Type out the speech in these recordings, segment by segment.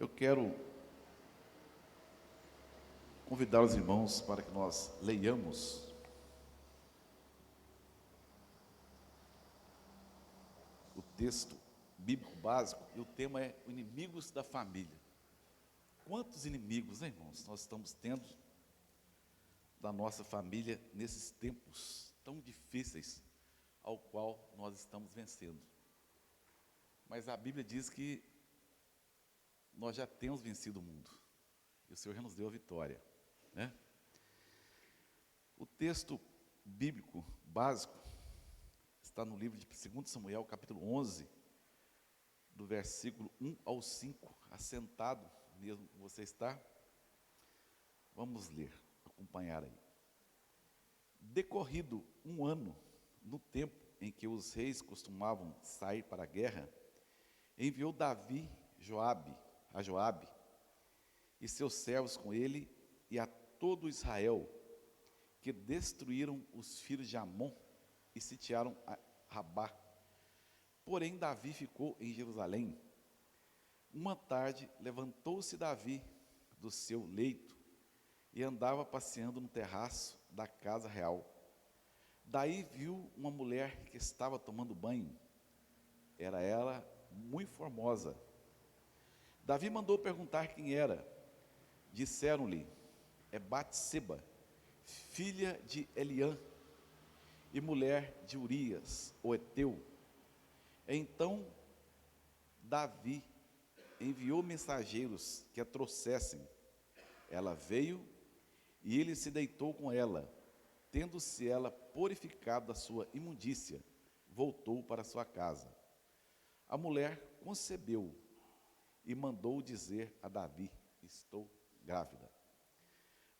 Eu quero convidar os irmãos para que nós leiamos o texto bíblico básico, e o tema é inimigos da família. Quantos inimigos, né, irmãos, nós estamos tendo da nossa família nesses tempos tão difíceis ao qual nós estamos vencendo? Mas a Bíblia diz que nós já temos vencido o mundo, e o Senhor já nos deu a vitória, né? O texto bíblico básico está no livro de 2 Samuel, capítulo 11, do versículo 1 ao 5, assentado mesmo que você está. Vamos ler, acompanhar aí. Decorrido um ano, no tempo em que os reis costumavam sair para a guerra, enviou Davi a Joabe e seus servos com ele e a todo Israel, que destruíram os filhos de Amon e sitiaram a Rabá. Porém, Davi ficou em Jerusalém. Uma tarde, levantou-se Davi do seu leito e andava passeando no terraço da casa real. Daí viu uma mulher que estava tomando banho. Era ela muito formosa. Davi mandou perguntar quem era. Disseram-lhe: é Batseba, filha de Eliã e mulher de Urias, o heteu. Então Davi enviou mensageiros que a trouxessem. Ela veio e ele se deitou com ela. Tendo-se ela purificado da sua imundícia, voltou para sua casa. A mulher concebeu e mandou dizer a Davi: estou grávida.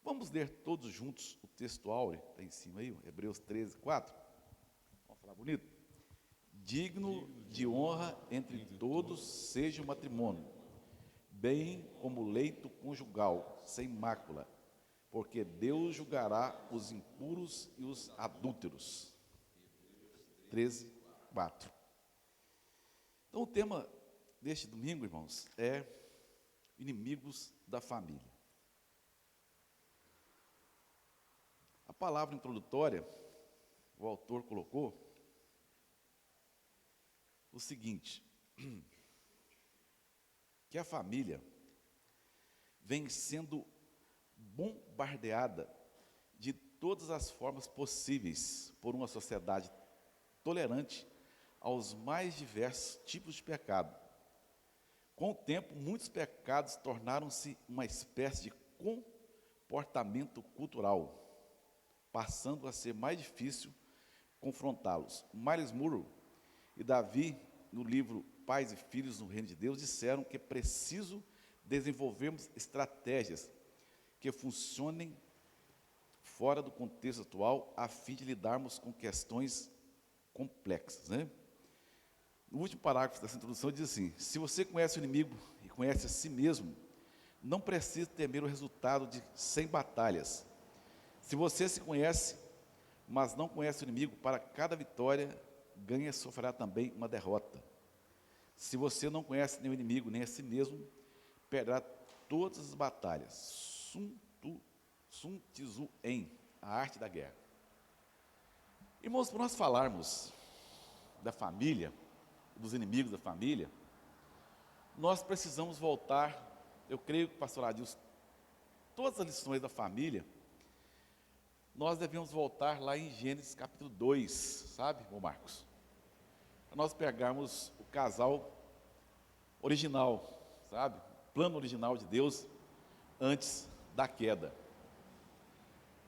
Vamos ler todos juntos o texto áureo, está em cima aí, Hebreus 13, 4. Vamos falar bonito? Digno de honra entre todos seja o matrimônio, bem como o leito conjugal, sem mácula, porque Deus julgará os impuros e os adúlteros. 13, 4. Então o tema deste domingo, irmãos, é inimigos da família. A palavra introdutória, o autor colocou o seguinte, que a família vem sendo bombardeada de todas as formas possíveis por uma sociedade tolerante aos mais diversos tipos de pecado. Com o tempo, muitos pecados tornaram-se uma espécie de comportamento cultural, passando a ser mais difícil confrontá-los. Miles Monroe e Davi, no livro Pais e Filhos no Reino de Deus, disseram que é preciso desenvolvermos estratégias que funcionem fora do contexto atual, a fim de lidarmos com questões complexas, né? No último parágrafo dessa introdução diz assim: se você conhece o inimigo e conhece a si mesmo, não precisa temer o resultado de 100 batalhas. Se você se conhece, mas não conhece o inimigo, para cada vitória ganha, sofrerá também uma derrota. Se você não conhece nem o inimigo, nem a si mesmo, perderá todas as batalhas. Sun Tzu En, a arte da guerra. Irmãos, para nós falarmos da família, dos inimigos da família, nós precisamos voltar, eu creio que o pastor Adilson, todas as lições da família, nós devemos voltar lá em Gênesis capítulo 2, sabe, irmão Marcos? Para nós pegarmos o casal original, sabe? O plano original de Deus antes da queda.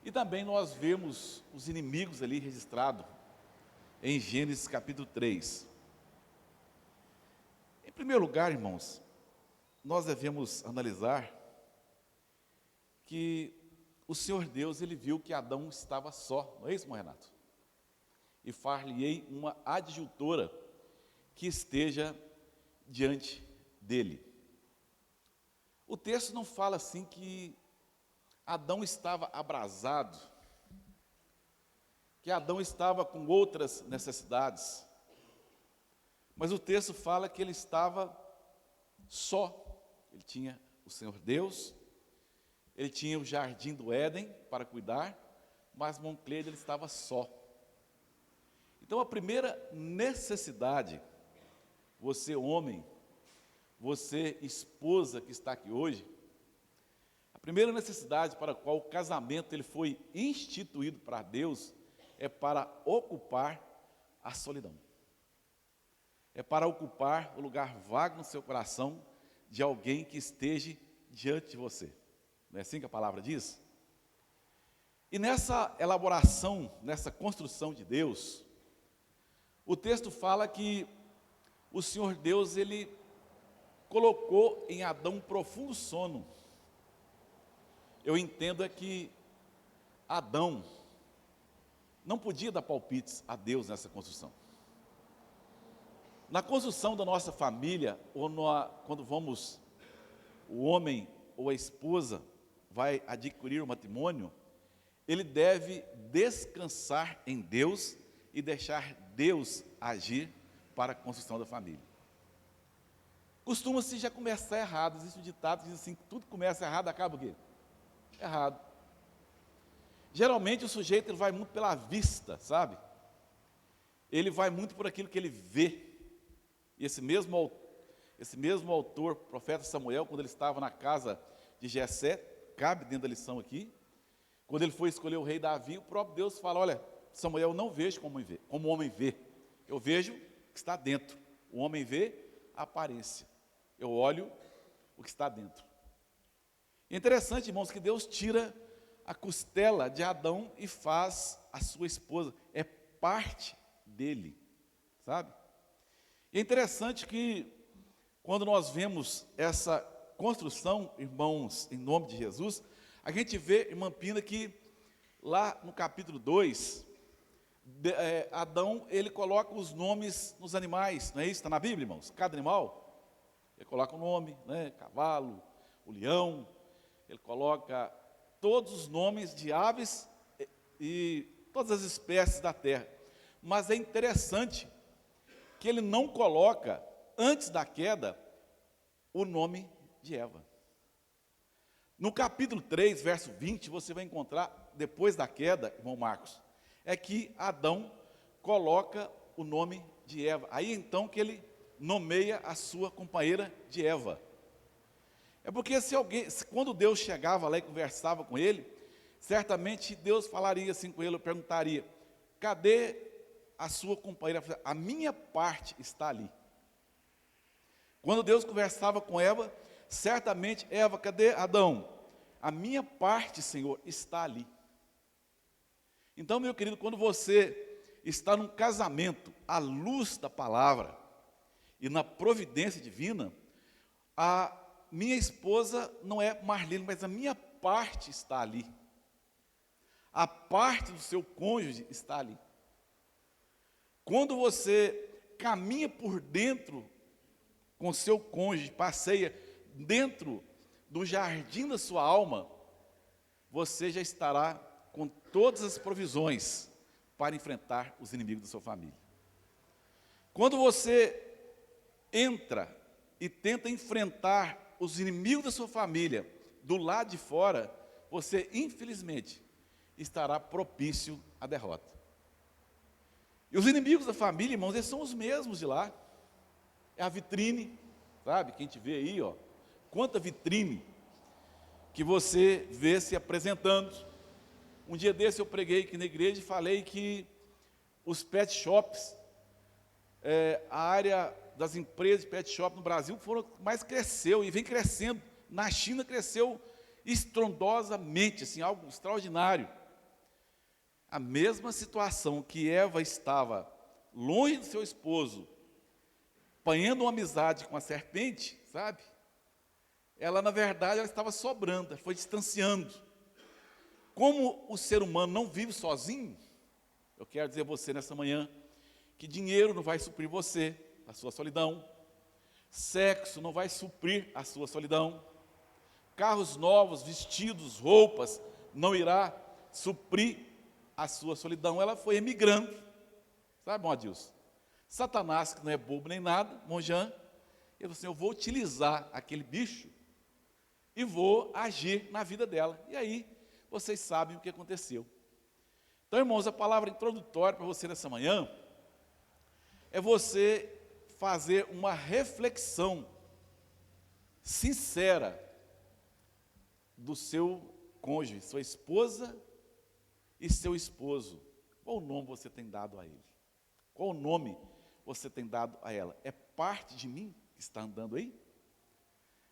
E também nós vemos os inimigos ali registrados em Gênesis capítulo 3. Em primeiro lugar, irmãos, nós devemos analisar que o Senhor Deus, ele viu que Adão estava só, não é isso, irmão Renato? E far-lhe-ei uma adjutora que esteja diante dele. O texto não fala assim que Adão estava abrasado, que Adão estava com outras necessidades, mas o texto fala que ele estava só. ele tinha o Senhor Deus, ele tinha o jardim do Éden para cuidar, mas Monclede ele estava só. Então a primeira necessidade, você homem, você esposa que está aqui hoje, a primeira necessidade para a qual o casamento ele foi instituído para Deus é para ocupar a solidão. É para ocupar o lugar vago no seu coração de alguém que esteja diante de você. Não é assim que a palavra diz? E nessa elaboração, nessa construção de Deus, o texto fala que o Senhor Deus, ele colocou em Adão um profundo sono. Eu entendo é que Adão não podia dar palpites a Deus nessa construção. Na construção da nossa família, ou quando o homem ou a esposa vai adquirir o matrimônio, ele deve descansar em Deus e deixar Deus agir para a construção da família. Costuma-se já começar errado, existe um ditado que diz assim, que tudo começa errado, acaba o quê? Errado. Geralmente o sujeito ele vai muito pela vista, sabe? Ele vai muito por aquilo que ele vê. E esse mesmo autor, profeta Samuel, quando ele estava na casa de Jessé, cabe dentro da lição aqui, quando ele foi escolher o rei Davi, o próprio Deus fala, olha, Samuel, eu não vejo como o homem vê, eu vejo o que está dentro. O homem vê a aparência, eu olho o que está dentro. É interessante, irmãos, que Deus tira a costela de Adão e faz a sua esposa, é parte dele, sabe? E é interessante que, quando nós vemos essa construção, irmãos, em nome de Jesus, a gente vê, irmã Pina, que lá no capítulo 2, Adão, ele coloca os nomes nos animais, não é isso? Está na Bíblia, irmãos? Cada animal, ele coloca o nome, né? Cavalo, o leão, ele coloca todos os nomes de aves e todas as espécies da terra. Mas é interessante que ele não coloca, antes da queda, o nome de Eva. No capítulo 3, verso 20, você vai encontrar, depois da queda, irmão Marcos, é que Adão coloca o nome de Eva. Aí então que ele nomeia a sua companheira de Eva. É porque quando Deus chegava lá e conversava com ele, certamente Deus falaria assim com ele, perguntaria, cadê a sua companheira? A minha parte está ali. Quando Deus conversava com Eva, certamente, Eva, cadê Adão? A minha parte, Senhor, está ali. Então, meu querido, quando você está num casamento à luz da palavra e na providência divina, a minha esposa não é Marlene, mas a minha parte está ali. A parte do seu cônjuge está ali. Quando você caminha por dentro com seu cônjuge, passeia dentro do jardim da sua alma, você já estará com todas as provisões para enfrentar os inimigos da sua família. Quando você entra e tenta enfrentar os inimigos da sua família do lado de fora, você, infelizmente, estará propício à derrota. E os inimigos da família, irmãos, eles são os mesmos de lá. É a vitrine, sabe? Quem te vê aí, ó, quanta vitrine que você vê se apresentando. Um dia desse eu preguei aqui na igreja e falei que os pet shops, a área das empresas de pet shop no Brasil mais cresceu e vem crescendo. Na China cresceu estrondosamente, assim, algo extraordinário. A mesma situação que Eva estava longe do seu esposo, apanhando uma amizade com a serpente, sabe? Ela, na verdade, ela estava sobrando, ela foi distanciando. Como o ser humano não vive sozinho, eu quero dizer a você nessa manhã, que dinheiro não vai suprir você, a sua solidão, sexo não vai suprir a sua solidão, carros novos, vestidos, roupas, não irá suprir a sua solidão. Ela foi emigrando, sabe, bom Adilson? Satanás, que não é bobo nem nada, Monjan, ele falou assim, eu vou utilizar aquele bicho e vou agir na vida dela. E aí, vocês sabem o que aconteceu. Então, irmãos, a palavra introdutória para você nessa manhã é você fazer uma reflexão sincera do seu cônjuge, sua esposa e seu esposo. Qual nome você tem dado a ele? Qual nome você tem dado a ela? É parte de mim que está andando aí?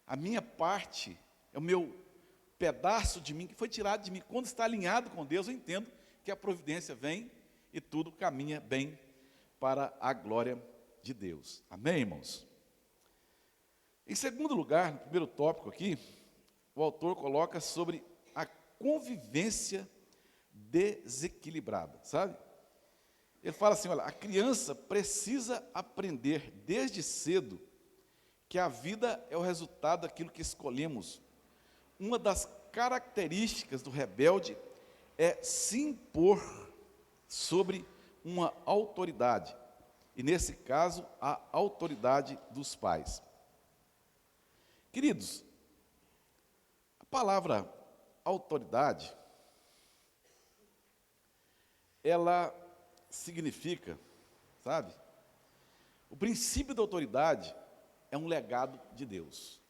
A minha parte é o meu pedaço de mim que foi tirado de mim. Quando está alinhado com Deus, eu entendo que a providência vem e tudo caminha bem para a glória de Deus. Amém, irmãos? Em segundo lugar, no primeiro tópico aqui, o autor coloca sobre a convivência desequilibrada, sabe? Ele fala assim, olha, a criança precisa aprender desde cedo que a vida é o resultado daquilo que escolhemos. Uma das características do rebelde é se impor sobre uma autoridade, e nesse caso, a autoridade dos pais. Queridos, a palavra autoridade, ela significa, sabe? O princípio da autoridade é um legado de Deus.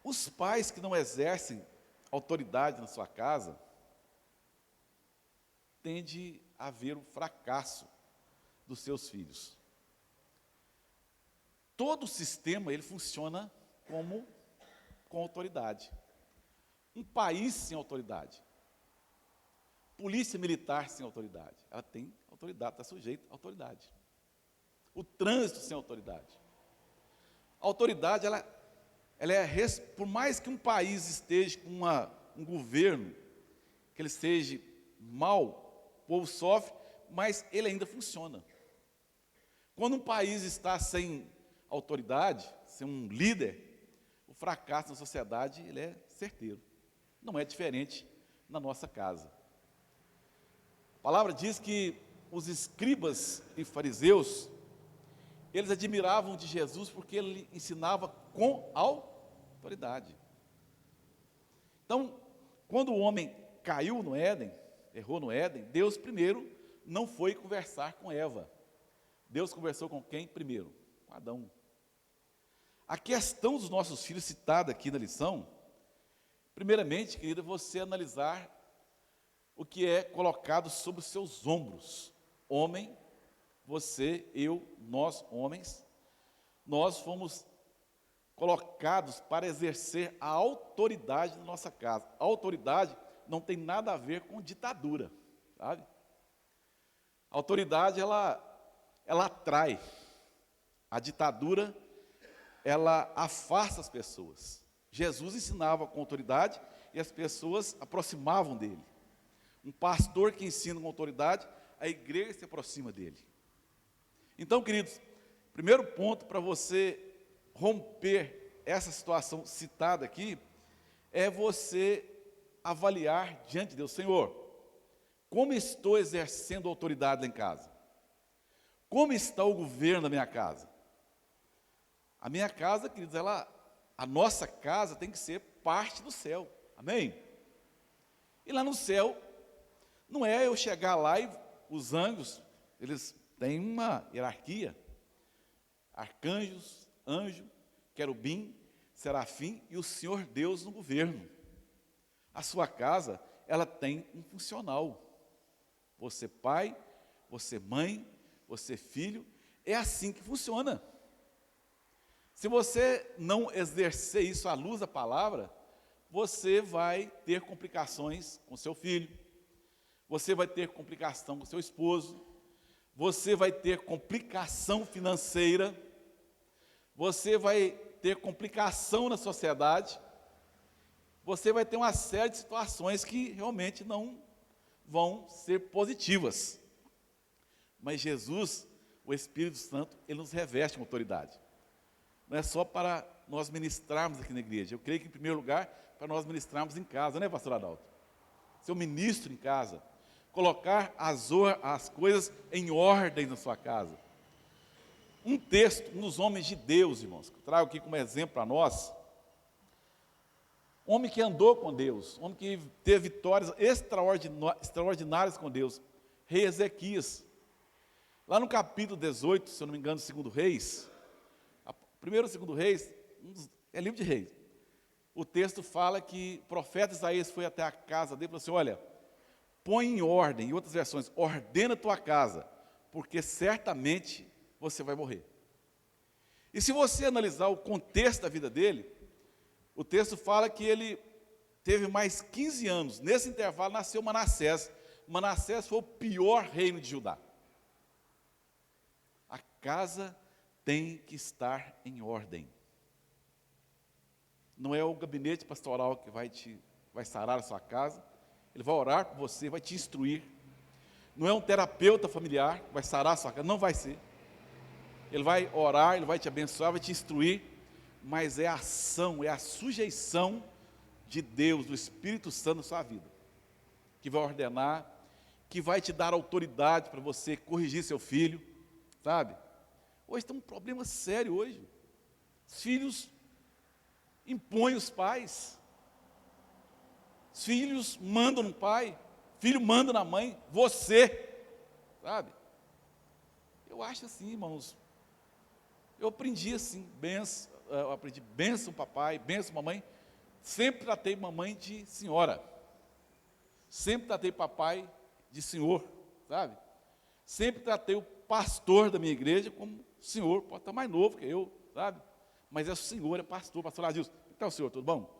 Os pais que não exercem autoridade na sua casa, tende a haver o fracasso dos seus filhos. Todo o sistema, ele funciona com autoridade. Um país sem autoridade. Polícia militar sem autoridade. Ela tem autoridade, está sujeita à autoridade. O trânsito sem autoridade. A autoridade, ela é, por mais que um país esteja com um governo, que ele seja mal, o povo sofre, mas ele ainda funciona. Quando um país está sem autoridade, sem um líder, o fracasso na sociedade, ele é certeiro. Não é diferente na nossa casa. A palavra diz que os escribas e fariseus, eles admiravam de Jesus porque ele ensinava com autoridade. Então, quando o homem caiu no Éden, errou no Éden, Deus primeiro não foi conversar com Eva. Deus conversou com quem primeiro? Com Adão. A questão dos nossos filhos citada aqui na lição, primeiramente, querida, você analisar o que é colocado sobre os seus ombros. Homem, você, eu, nós, homens, nós fomos colocados para exercer a autoridade na nossa casa. A autoridade não tem nada a ver com ditadura, sabe? A autoridade, ela atrai. A ditadura, ela afasta as pessoas. Jesus ensinava com autoridade e as pessoas aproximavam dele. Um pastor que ensina com autoridade, a igreja se aproxima dele. Então, queridos, primeiro ponto para você romper essa situação citada aqui, é você avaliar diante de Deus, Senhor, como estou exercendo autoridade lá em casa? Como está o governo da minha casa? A minha casa, queridos, a nossa casa tem que ser parte do céu, amém? E lá no céu, não é eu chegar lá e os anjos, eles têm uma hierarquia, arcanjos, anjo, querubim, serafim e o Senhor Deus no governo. A sua casa, ela tem um funcional. Você pai, você mãe, você filho, é assim que funciona. Se você não exercer isso à luz da palavra, você vai ter complicações com seu filho, você vai ter complicação com seu esposo, você vai ter complicação financeira, você vai ter complicação na sociedade, você vai ter uma série de situações que realmente não vão ser positivas. Mas Jesus, o Espírito Santo, ele nos reveste com autoridade. Não é só para nós ministrarmos aqui na igreja. Eu creio que, em primeiro lugar, para nós ministrarmos em casa, né, pastor Adalto? Ser um ministro em casa. Colocar as coisas em ordem na sua casa. um texto, um dos homens de Deus, irmãos, que eu trago aqui como exemplo para nós, homem que andou com Deus, homem que teve vitórias extraordinárias com Deus, rei Ezequias. Lá no capítulo 18, se eu não me engano, segundo Reis, primeiro e segundo Reis, é livro de Reis. O texto fala que o profeta Isaías foi até a casa dele e falou assim: olha, põe em ordem, em outras versões, ordena a tua casa, porque certamente você vai morrer. E se você analisar o contexto da vida dele, o texto fala que ele teve mais 15 anos. Nesse intervalo nasceu Manassés. Manassés foi o pior reino de Judá. A casa tem que estar em ordem. Não é o gabinete pastoral que vai sarar a sua casa. Ele vai orar por você, vai te instruir. Não é um terapeuta familiar que vai sarar a sua casa. Não vai ser. Ele vai orar, ele vai te abençoar, vai te instruir. Mas é a ação, é a sujeição de Deus, do Espírito Santo na sua vida, que vai ordenar, que vai te dar autoridade para você corrigir seu filho, sabe? Hoje tem um problema sério hoje. Os filhos impõem os pais. Os filhos mandam no pai, filho manda na mãe, você, sabe? Eu acho assim, irmãos, eu aprendi assim, eu aprendi benção papai, benção mamãe, sempre tratei mamãe de senhora, sempre tratei papai de senhor, sabe? Sempre tratei o pastor da minha igreja como senhor, pode estar mais novo que eu, sabe? Mas é o senhor, é pastor Adilson. Então, senhor, tudo bom?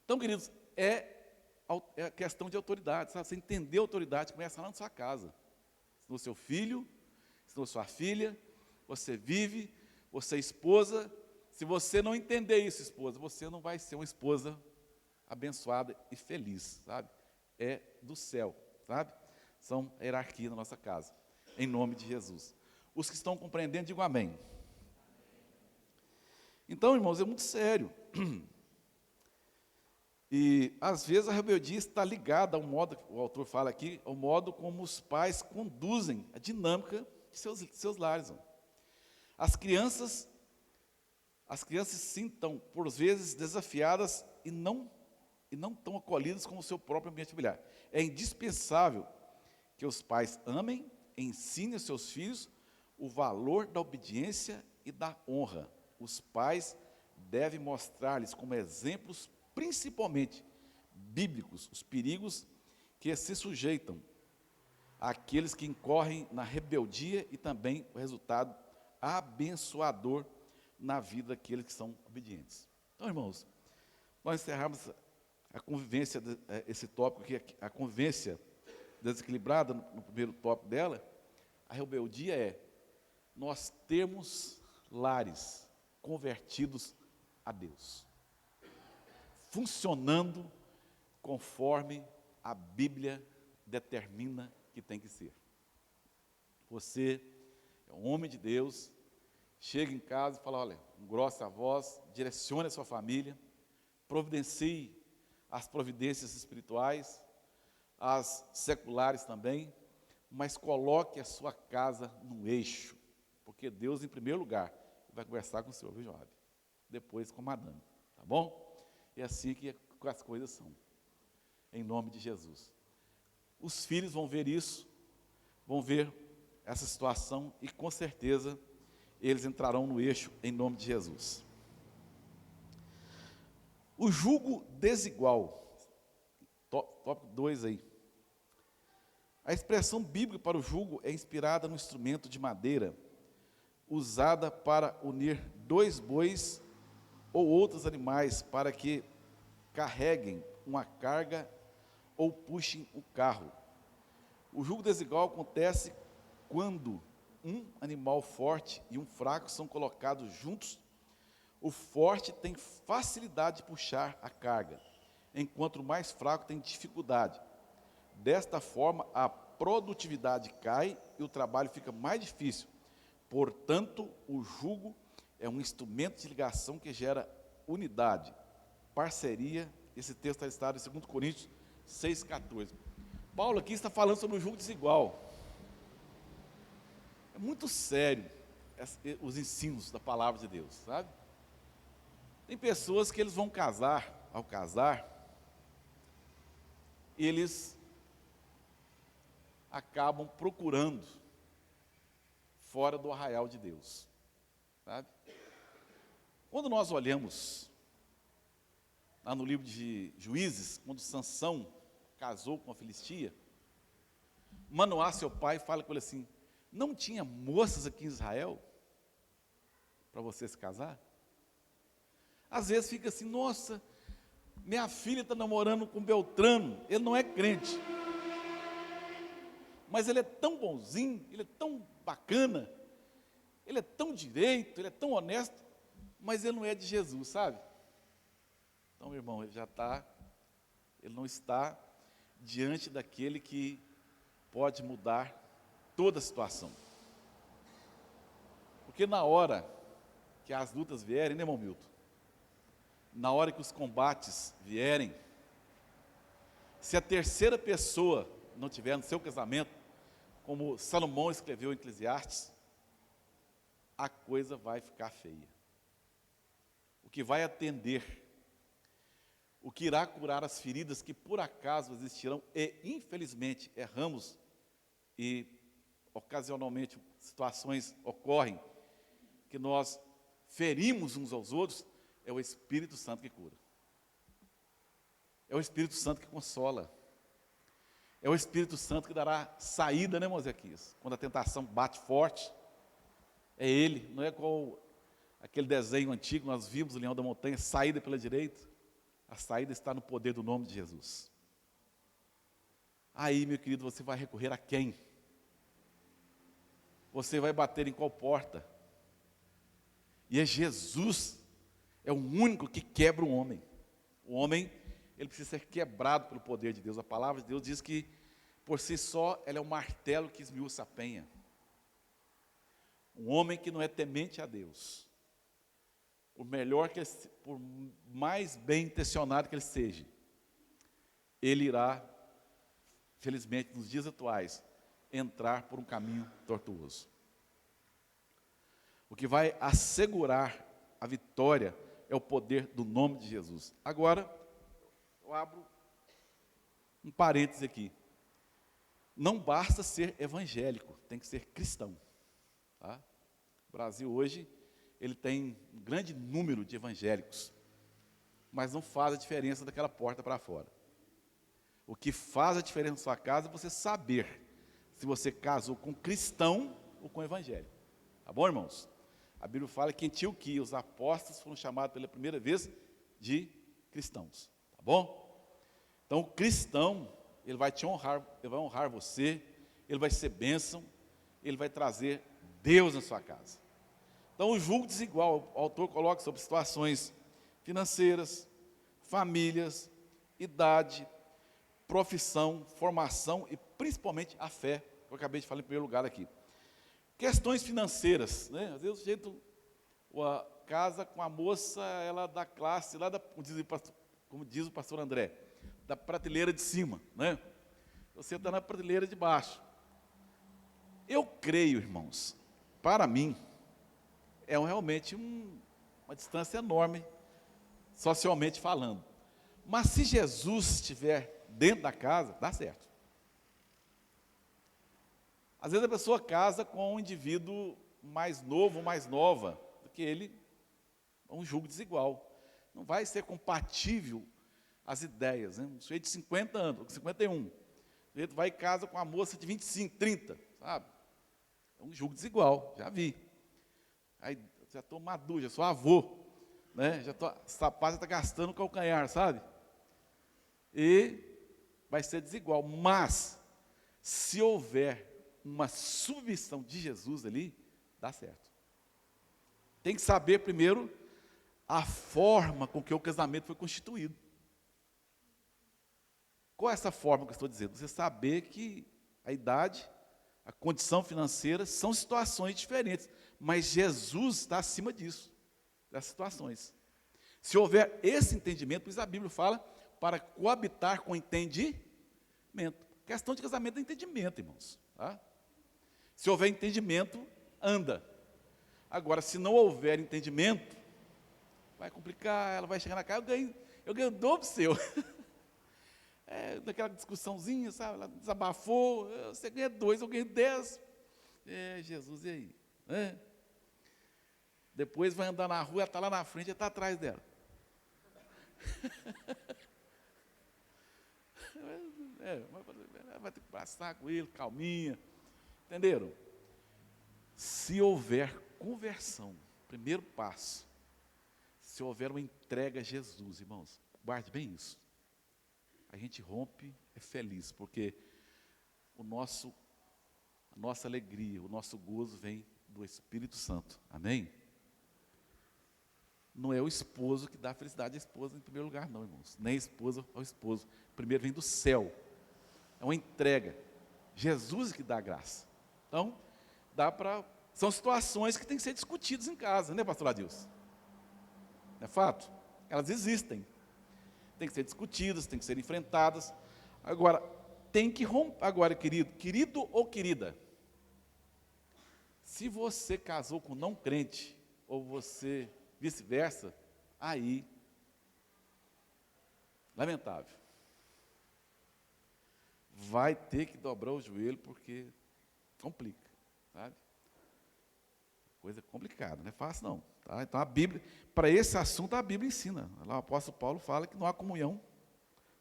Então, queridos, é questão de autoridade, sabe? Você entender a autoridade, começa lá na sua casa. No seu filho, na sua filha, você vive, você é esposa. Se você não entender isso, esposa, você não vai ser uma esposa abençoada e feliz, sabe? É do céu, sabe? São hierarquia na nossa casa, em nome de Jesus. Os que estão compreendendo, digam amém. Então, irmãos, é muito sério. E, às vezes, a rebeldia está ligada ao modo, o autor fala aqui, ao modo como os pais conduzem a dinâmica de seus lares. As crianças se sintam, por vezes, desafiadas e não tão acolhidas como o seu próprio ambiente familiar. É indispensável que os pais amem, ensinem aos seus filhos o valor da obediência e da honra. Os pais devem mostrar-lhes como exemplos, principalmente bíblicos, os perigos que se sujeitam àqueles que incorrem na rebeldia e também o resultado abençoador na vida daqueles que são obedientes. Então, irmãos, nós encerramos a convivência, esse tópico aqui, a convivência desequilibrada, no primeiro tópico dela. A rebeldia é nós termos lares convertidos a Deus, funcionando conforme a Bíblia determina que tem que ser. Você é um homem de Deus, chega em casa e fala: olha, engrossa a voz, direcione a sua família, providencie as providências espirituais, as seculares também, mas coloque a sua casa no eixo, porque Deus, em primeiro lugar, vai conversar com o senhor, viu, Joab? Depois com a madame, tá bom? É assim que as coisas são, em nome de Jesus. Os filhos vão ver isso, vão ver essa situação e, com certeza, eles entrarão no eixo, em nome de Jesus. O jugo desigual, tópico 2 aí. A expressão bíblica para o jugo é inspirada no instrumento de madeira, usada para unir dois bois ou outros animais para que carreguem uma carga ou puxem o carro. O jugo desigual acontece quando um animal forte e um fraco são colocados juntos. O forte tem facilidade de puxar a carga, enquanto o mais fraco tem dificuldade. Desta forma, a produtividade cai e o trabalho fica mais difícil. Portanto, o jugo é um instrumento de ligação que gera unidade, parceria. Esse texto está listado em 2 Coríntios 6,14. Paulo aqui está falando sobre o jugo desigual. É muito sério. os ensinos da palavra de Deus, sabe? Tem pessoas que eles vão casar, ao casar, eles acabam procurando fora do arraial de Deus, sabe? Quando nós olhamos lá no livro de Juízes, quando Sansão casou com a Filistia, Manoá, seu pai, fala com ele assim: não tinha moças aqui em Israel para você se casar? Às vezes fica assim: nossa, minha filha está namorando com Beltrano, ele não é crente, mas ele é tão bonzinho, ele é tão bacana, ele é tão direito, ele é tão honesto, mas ele não é de Jesus, sabe? Então, meu irmão, ele não está diante daquele que pode mudar toda a situação. Porque na hora que as lutas vierem, né, irmão Milton? Na hora que os combates vierem, se a terceira pessoa não tiver no seu casamento, como Salomão escreveu em Eclesiastes, a coisa vai ficar feia. O que vai atender, o que irá curar as feridas que por acaso existirão, e infelizmente erramos, e ocasionalmente situações ocorrem, que nós ferimos uns aos outros, é o Espírito Santo que cura. É o Espírito Santo que consola. É o Espírito Santo que dará saída, né, Mosequias? Quando a tentação bate forte, é Ele, não é igual aquele desenho antigo, nós vimos o leão da montanha, saída pela direita. A saída está no poder do nome de Jesus. Aí, meu querido, você vai recorrer a quem? Você vai bater em qual porta? E é Jesus, é o único que quebra o homem. O homem, ele precisa ser quebrado pelo poder de Deus. A palavra de Deus diz que, por si só, ela é um martelo que esmiuça a penha. Um homem que não é temente a Deus, por mais bem intencionado que ele seja, ele irá, felizmente, nos dias atuais, entrar por um caminho tortuoso. O que vai assegurar a vitória é o poder do nome de Jesus. Agora, eu abro um parêntese aqui. Não basta ser evangélico, tem que ser cristão. Tá? O Brasil hoje, ele tem um grande número de evangélicos, mas não faz a diferença daquela porta para fora. O que faz a diferença na sua casa é você saber se você casou com cristão ou com evangélico. Tá bom, irmãos? A Bíblia fala que em Antioquia os apóstolos foram chamados pela primeira vez de cristãos. Tá bom? Então o cristão, ele vai te honrar, ele vai honrar você, ele vai ser bênção, ele vai trazer Deus na sua casa. Então o julgo desigual, o autor coloca sobre situações financeiras, famílias, idade, profissão, formação e principalmente a fé, que eu acabei de falar em primeiro lugar aqui. Questões financeiras, né? Às vezes o sujeito casa com a moça, ela da classe, lá como diz o pastor André, da prateleira de cima, né? Você está na prateleira de baixo. Eu creio, irmãos, para mim, é realmente uma distância enorme, socialmente falando. Mas se Jesus estiver dentro da casa, dá certo. Às vezes a pessoa casa com um indivíduo mais novo, mais nova do que ele, é um julgo desigual. Não vai ser compatível as ideias, né? Um sujeito de 50 anos, 51. O sujeito vai e casa com uma moça de 25, 30, sabe? É um julgo desigual, já vi. Aí, já estou maduro, já sou avô, né? Essa rapaz está gastando o calcanhar, sabe? E vai ser desigual. Mas, se houver uma submissão de Jesus ali, dá certo. Tem que saber primeiro a forma com que o casamento foi constituído. Qual é essa forma que eu estou dizendo? Você saber que a idade, a condição financeira são situações diferentes, mas Jesus está acima disso, dessas situações. Se houver esse entendimento, pois a Bíblia fala para coabitar com entendimento. Questão de casamento é entendimento, irmãos. Tá? Se houver entendimento, anda. Agora, se não houver entendimento, vai complicar, ela vai chegar na casa, eu ganhei o dobro seu. Daquela discussãozinha, sabe? Ela desabafou, você ganha 2, eu ganhei 10. Jesus, e aí? Depois vai andar na rua, ela está lá na frente, ele está atrás dela. Vai ter que passar com ele, calminha. Entenderam? Se houver conversão, primeiro passo, se houver uma entrega a Jesus, irmãos, guarde bem isso. A gente rompe, é feliz, porque a nossa alegria, o nosso gozo vem do Espírito Santo. Amém? Não é o esposo que dá felicidade à esposa em primeiro lugar, não, irmãos. Nem a esposa ao esposo. Primeiro vem do céu. É uma entrega. Jesus que dá a graça. Então, são situações que têm que ser discutidas em casa, né, pastor Adilson? Não é fato? Elas existem. Tem que ser discutidas, tem que ser enfrentadas. Agora, tem que romper. Agora, querido ou querida, se você casou com não crente, ou você vice-versa, aí, lamentável. Vai ter que dobrar o joelho, porque complica, sabe? Coisa complicada, não é fácil não. Tá? Então a Bíblia, para esse assunto a Bíblia ensina. Lá o apóstolo Paulo fala que não há comunhão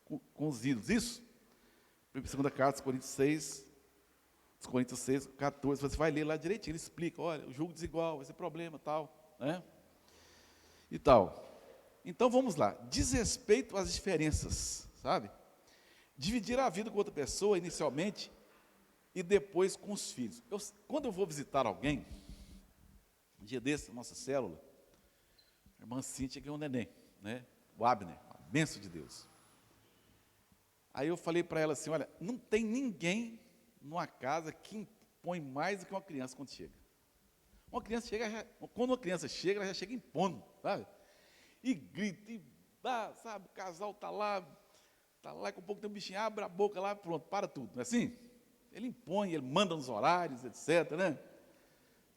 com os ídolos. Isso? Segunda carta aos Coríntios 6, 14, você vai ler lá direitinho, ele explica, olha, o julgo desigual, esse problema, tal, né? E tal. Então vamos lá, diz respeito às diferenças, sabe? Dividir a vida com outra pessoa inicialmente e depois com os filhos. Quando eu vou visitar alguém, um dia desse, na nossa célula, a irmã Cíntia ganhou um neném, né? O Abner, uma bênção de Deus. Aí eu falei para ela assim, olha, não tem ninguém numa casa que impõe mais do que uma criança quando chega. Quando uma criança chega, ela já chega impondo, sabe? E grita, e dá, sabe, o casal está lá, com um pouco tem um bichinho, abre a boca lá, pronto, para tudo, não é assim? Ele impõe, ele manda nos horários, etc, né?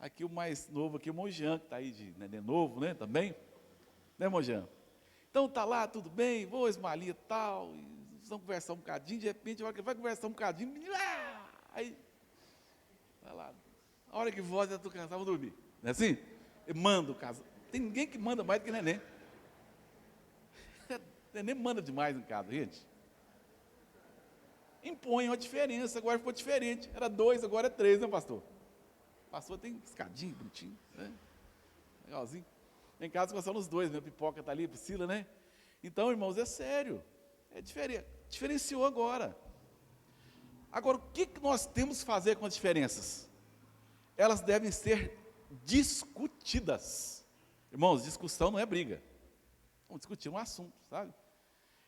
Aqui o mais novo, aqui o irmão Jean, que está aí de neném novo, né, também. Né, irmão Jean? Então está lá, tudo bem, vou esmalia e tal, e vamos conversar um bocadinho, de repente, a hora que vai conversar um bocadinho, menino, aí, vai lá, a hora que voz, eu estou cansado, vou dormir. Não é assim? Eu mando o caso. Tem ninguém que manda mais do que neném. Neném manda demais em casa, gente. Impõe uma diferença, agora ficou diferente. Era 2, agora é 3, né, pastor? Pastor tem escadinho, bonitinho, né? Legalzinho. Em casa são os 2, né? Pipoca está ali, Priscila, né? Então, irmãos, é sério. É diferente. Diferenciou agora. Agora, o que nós temos que fazer com as diferenças? Elas devem ser discutidas. Irmãos, discussão não é briga. Vamos discutir um assunto, sabe?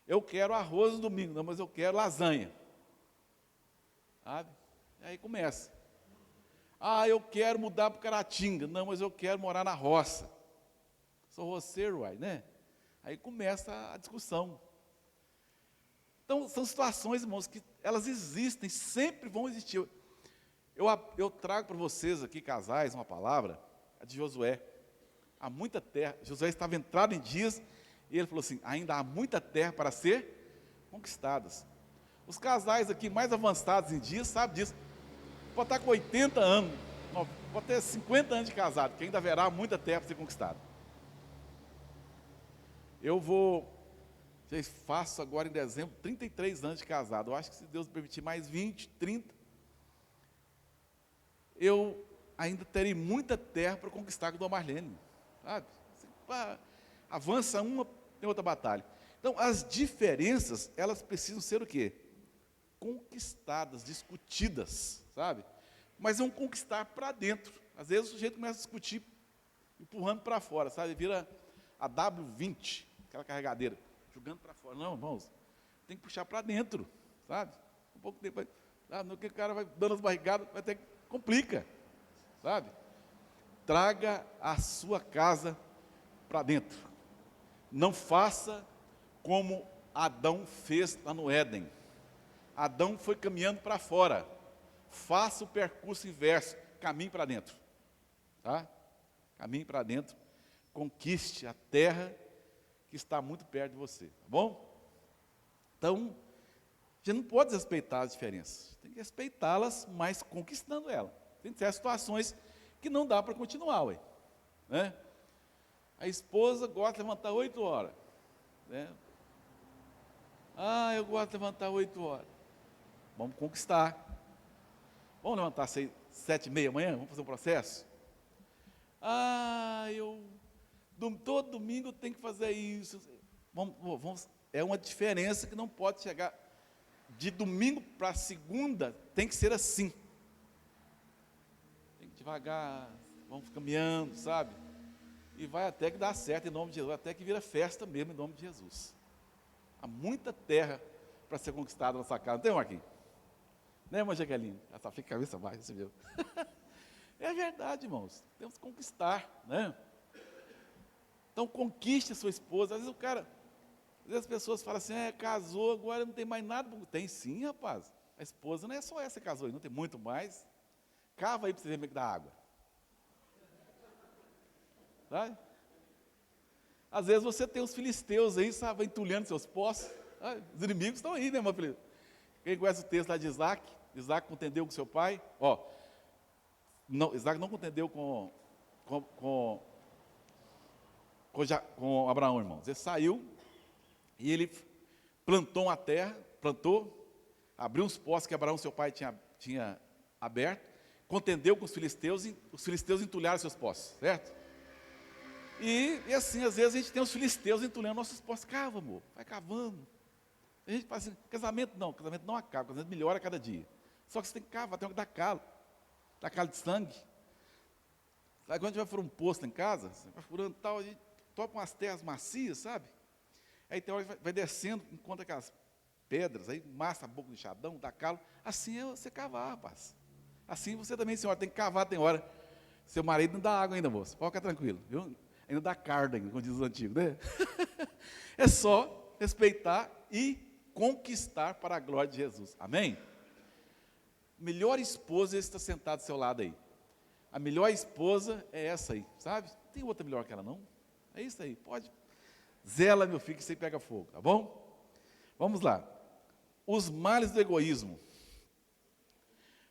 Eu quero arroz no domingo, não, mas eu quero lasanha. Sabe? E aí começa. Eu quero mudar para Caratinga, não, mas eu quero morar na roça. Sou roceiro, né? Aí começa a discussão. Então, são situações, irmãos, que elas existem, sempre vão existir. Eu trago para vocês aqui, casais, uma palavra, a de Josué. Há muita terra. Josué estava entrado em dias, e ele falou assim, ainda há muita terra para ser conquistadas. Os casais aqui mais avançados em dias, sabem disso. Pode estar com 80 anos, pode ter 50 anos de casado, que ainda haverá muita terra para ser conquistada. Eu faço agora em dezembro, 33 anos de casado. Eu acho que se Deus permitir mais 20, 30, eu ainda terei muita terra para conquistar com a Dona Marlene, sabe? Avança uma, tem outra batalha. Então, as diferenças, elas precisam ser o quê? Conquistadas, discutidas, sabe? Mas é um conquistar para dentro. Às vezes o sujeito começa a discutir, empurrando para fora, sabe? Vira a W20, aquela carregadeira, jogando para fora. Não, irmãos, tem que puxar para dentro, sabe? Um pouco tempo, no que o cara vai dando as barrigadas, vai ter que complica, sabe? Traga a sua casa para dentro. Não faça como Adão fez lá no Éden. Adão foi caminhando para fora. Faça o percurso inverso, caminhe para dentro. Tá? Caminhe para dentro, conquiste a terra que está muito perto de você, tá bom? Então, a gente não pode respeitar as diferenças, tem que respeitá-las, mas conquistando elas. Tem certas situações que não dá para continuar, ué, né? A esposa gosta de levantar 8 horas, né? Ah, eu gosto de levantar 8 horas. Vamos conquistar. Vamos levantar 7h30 amanhã? Vamos fazer um processo? Ah, todo domingo eu tenho que fazer isso. É uma diferença que não pode chegar. De domingo para segunda, tem que ser assim. Tem que devagar, vamos caminhando, sabe? E vai até que dá certo em nome de Jesus, até que vira festa mesmo em nome de Jesus. Há muita terra para ser conquistada na nossa casa, não tem, Marquinhos? Né, irmã Jaqueline? Ela só fica a cabeça baixa, você viu? É verdade, irmãos, temos que conquistar, né? Então, conquiste a sua esposa. Às vezes as pessoas falam assim, casou, agora não tem mais nada. Tem sim, rapaz. A esposa não é só essa que casou, não tem muito mais. Cava aí para você ver como é que dá água. Sabe? Às vezes você tem os filisteus aí, sabe, entulhando seus poços. Os inimigos estão aí, né, meu filho? Quem conhece o texto lá de Isaac? Isaac contendeu com seu pai. Isaac não contendeu com Abraão, irmãos. Ele saiu e ele plantou uma terra, abriu uns poços que Abraão, seu pai, tinha aberto, contendeu com os filisteus e os filisteus entulharam seus poços, certo? E assim, às vezes a gente tem os filisteus entulhando nossos poços. Cava, amor, vai cavando. A gente fala assim, casamento não acaba, casamento melhora a cada dia. Só que você tem que cavar, tem que dar calo de sangue. Aí quando a gente vai furar um poço em casa, você vai furando tal, a gente topa umas terras macias, sabe? Aí tem hora que vai descendo, encontra aquelas pedras, aí massa a boca do enxadão, dá calo. Assim é você cavar, rapaz. Assim você também, senhora, tem que cavar, tem hora. Seu marido não dá água ainda, moço, pode ficar tranquilo, viu? Ainda dá carne, como diz os antigos, né? É só respeitar e conquistar para a glória de Jesus. Amém? Melhor esposa está sentada do seu lado aí. A melhor esposa é essa aí, sabe? Não tem outra melhor que ela, não? É isso aí, pode. Zela, meu filho, que você pega fogo, tá bom? Vamos lá. Os males do egoísmo.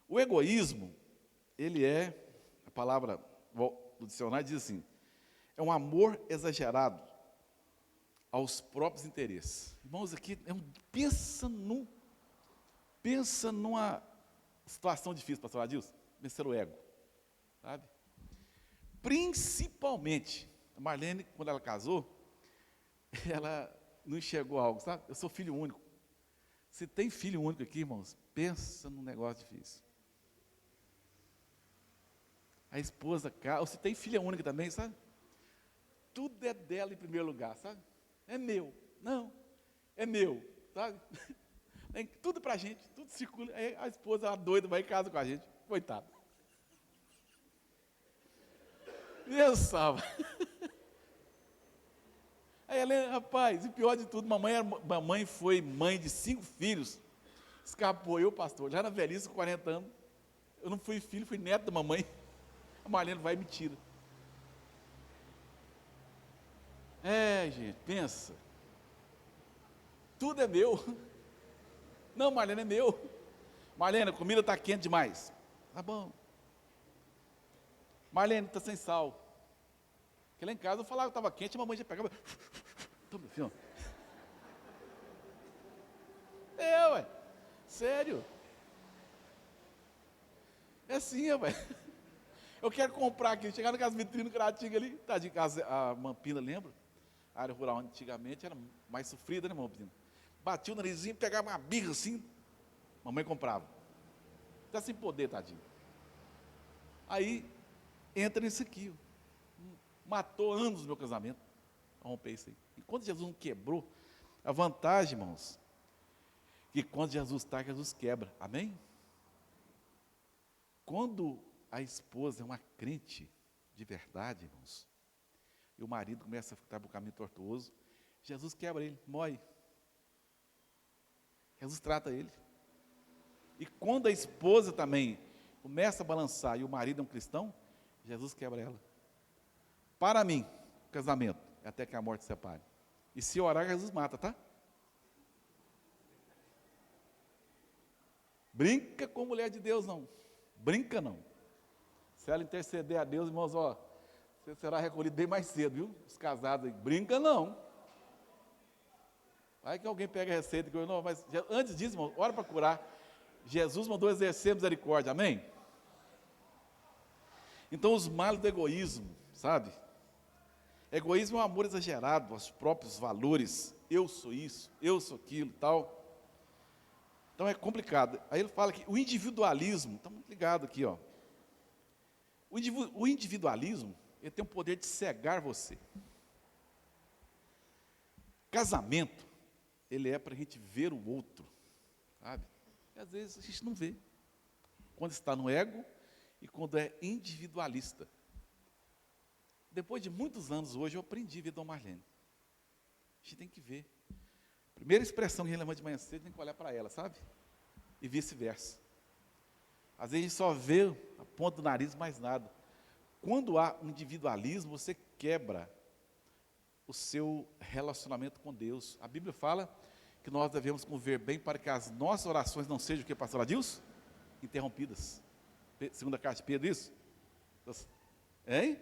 O egoísmo, ele é, a palavra do dicionário diz assim, é um amor exagerado aos próprios interesses. Irmãos, aqui, pensa numa situação difícil, pastor Adilson, vencer o ego, sabe? Principalmente, a Marlene, quando ela casou, ela não enxergou algo, sabe? Eu sou filho único. Se tem filho único aqui, irmãos, pensa num negócio difícil. A esposa, ou se tem filha única também, sabe? Tudo é dela em primeiro lugar, sabe? É meu. Não, é meu, sabe? Tem tudo pra gente, tudo circula. Aí a esposa, ela doida, vai em casa com a gente. Coitada. Deus salva. Aí ela, rapaz, e pior de tudo, mamãe foi mãe de 5 filhos. Escapou eu, pastor, já na velhice, com 40 anos. Eu não fui filho, fui neto da mamãe. A Marlene vai e me tira. Gente, pensa. Tudo é meu. Não, Marlene, é meu. Marlene, a comida está quente demais. Tá bom. Marlene, está sem sal. Porque lá em casa eu falava que estava quente, a mamãe já pegava. Toma, filho. Ué. Sério. É assim, ué. Eu quero comprar aqui, chegar naquelas vitrinas cratinhas ali. Tadinho, a Mampina, lembra? A área rural antigamente era mais sofrida, né, Mampina? Batia o narizinho, pegava uma birra assim, mamãe comprava. Está sem poder, tadinho. Aí, entra nisso aqui. Matou anos do meu casamento. A romper isso aí. E quando Jesus não quebrou, a vantagem, irmãos, que quando Jesus está, Jesus quebra. Amém? Quando a esposa é uma crente de verdade, irmãos, e o marido começa a ficar no caminho tortuoso, Jesus quebra ele, morre. Jesus trata ele. E quando a esposa também começa a balançar e o marido é um cristão, Jesus quebra ela. Para mim, casamento é até que a morte separe. E se orar, Jesus mata, tá? Brinca com mulher de Deus, não. Brinca, não. Se ela interceder a Deus, irmãos, ó, você será recolhido bem mais cedo, viu? Os casados aí, brinca, não. Vai que alguém pega a receita, que eu, não, mas antes disso, irmão, ora para curar. Jesus mandou exercer misericórdia, amém? Então, os males do egoísmo, sabe? Egoísmo é um amor exagerado aos próprios valores. Eu sou isso, eu sou aquilo e tal. Então é complicado. Aí ele fala que o individualismo, estamos ligados aqui, ó. O individualismo, ele tem o poder de cegar você. Casamento, ele é para a gente ver o outro, sabe? E às vezes a gente não vê. Quando está no ego e quando é individualista. Depois de muitos anos hoje, eu aprendi a ver Dona Marlene. A gente tem que ver. Primeira expressão que a gente levanta de manhã cedo, tem que olhar para ela, sabe? E vice-versa. Às vezes a gente só vê a ponta do nariz, mais nada. Quando há um individualismo, você quebra o seu relacionamento com Deus. A Bíblia fala que nós devemos conviver bem para que as nossas orações não sejam o que, pastor Adilson? Interrompidas. Segunda carta de Pedro, isso? Hein?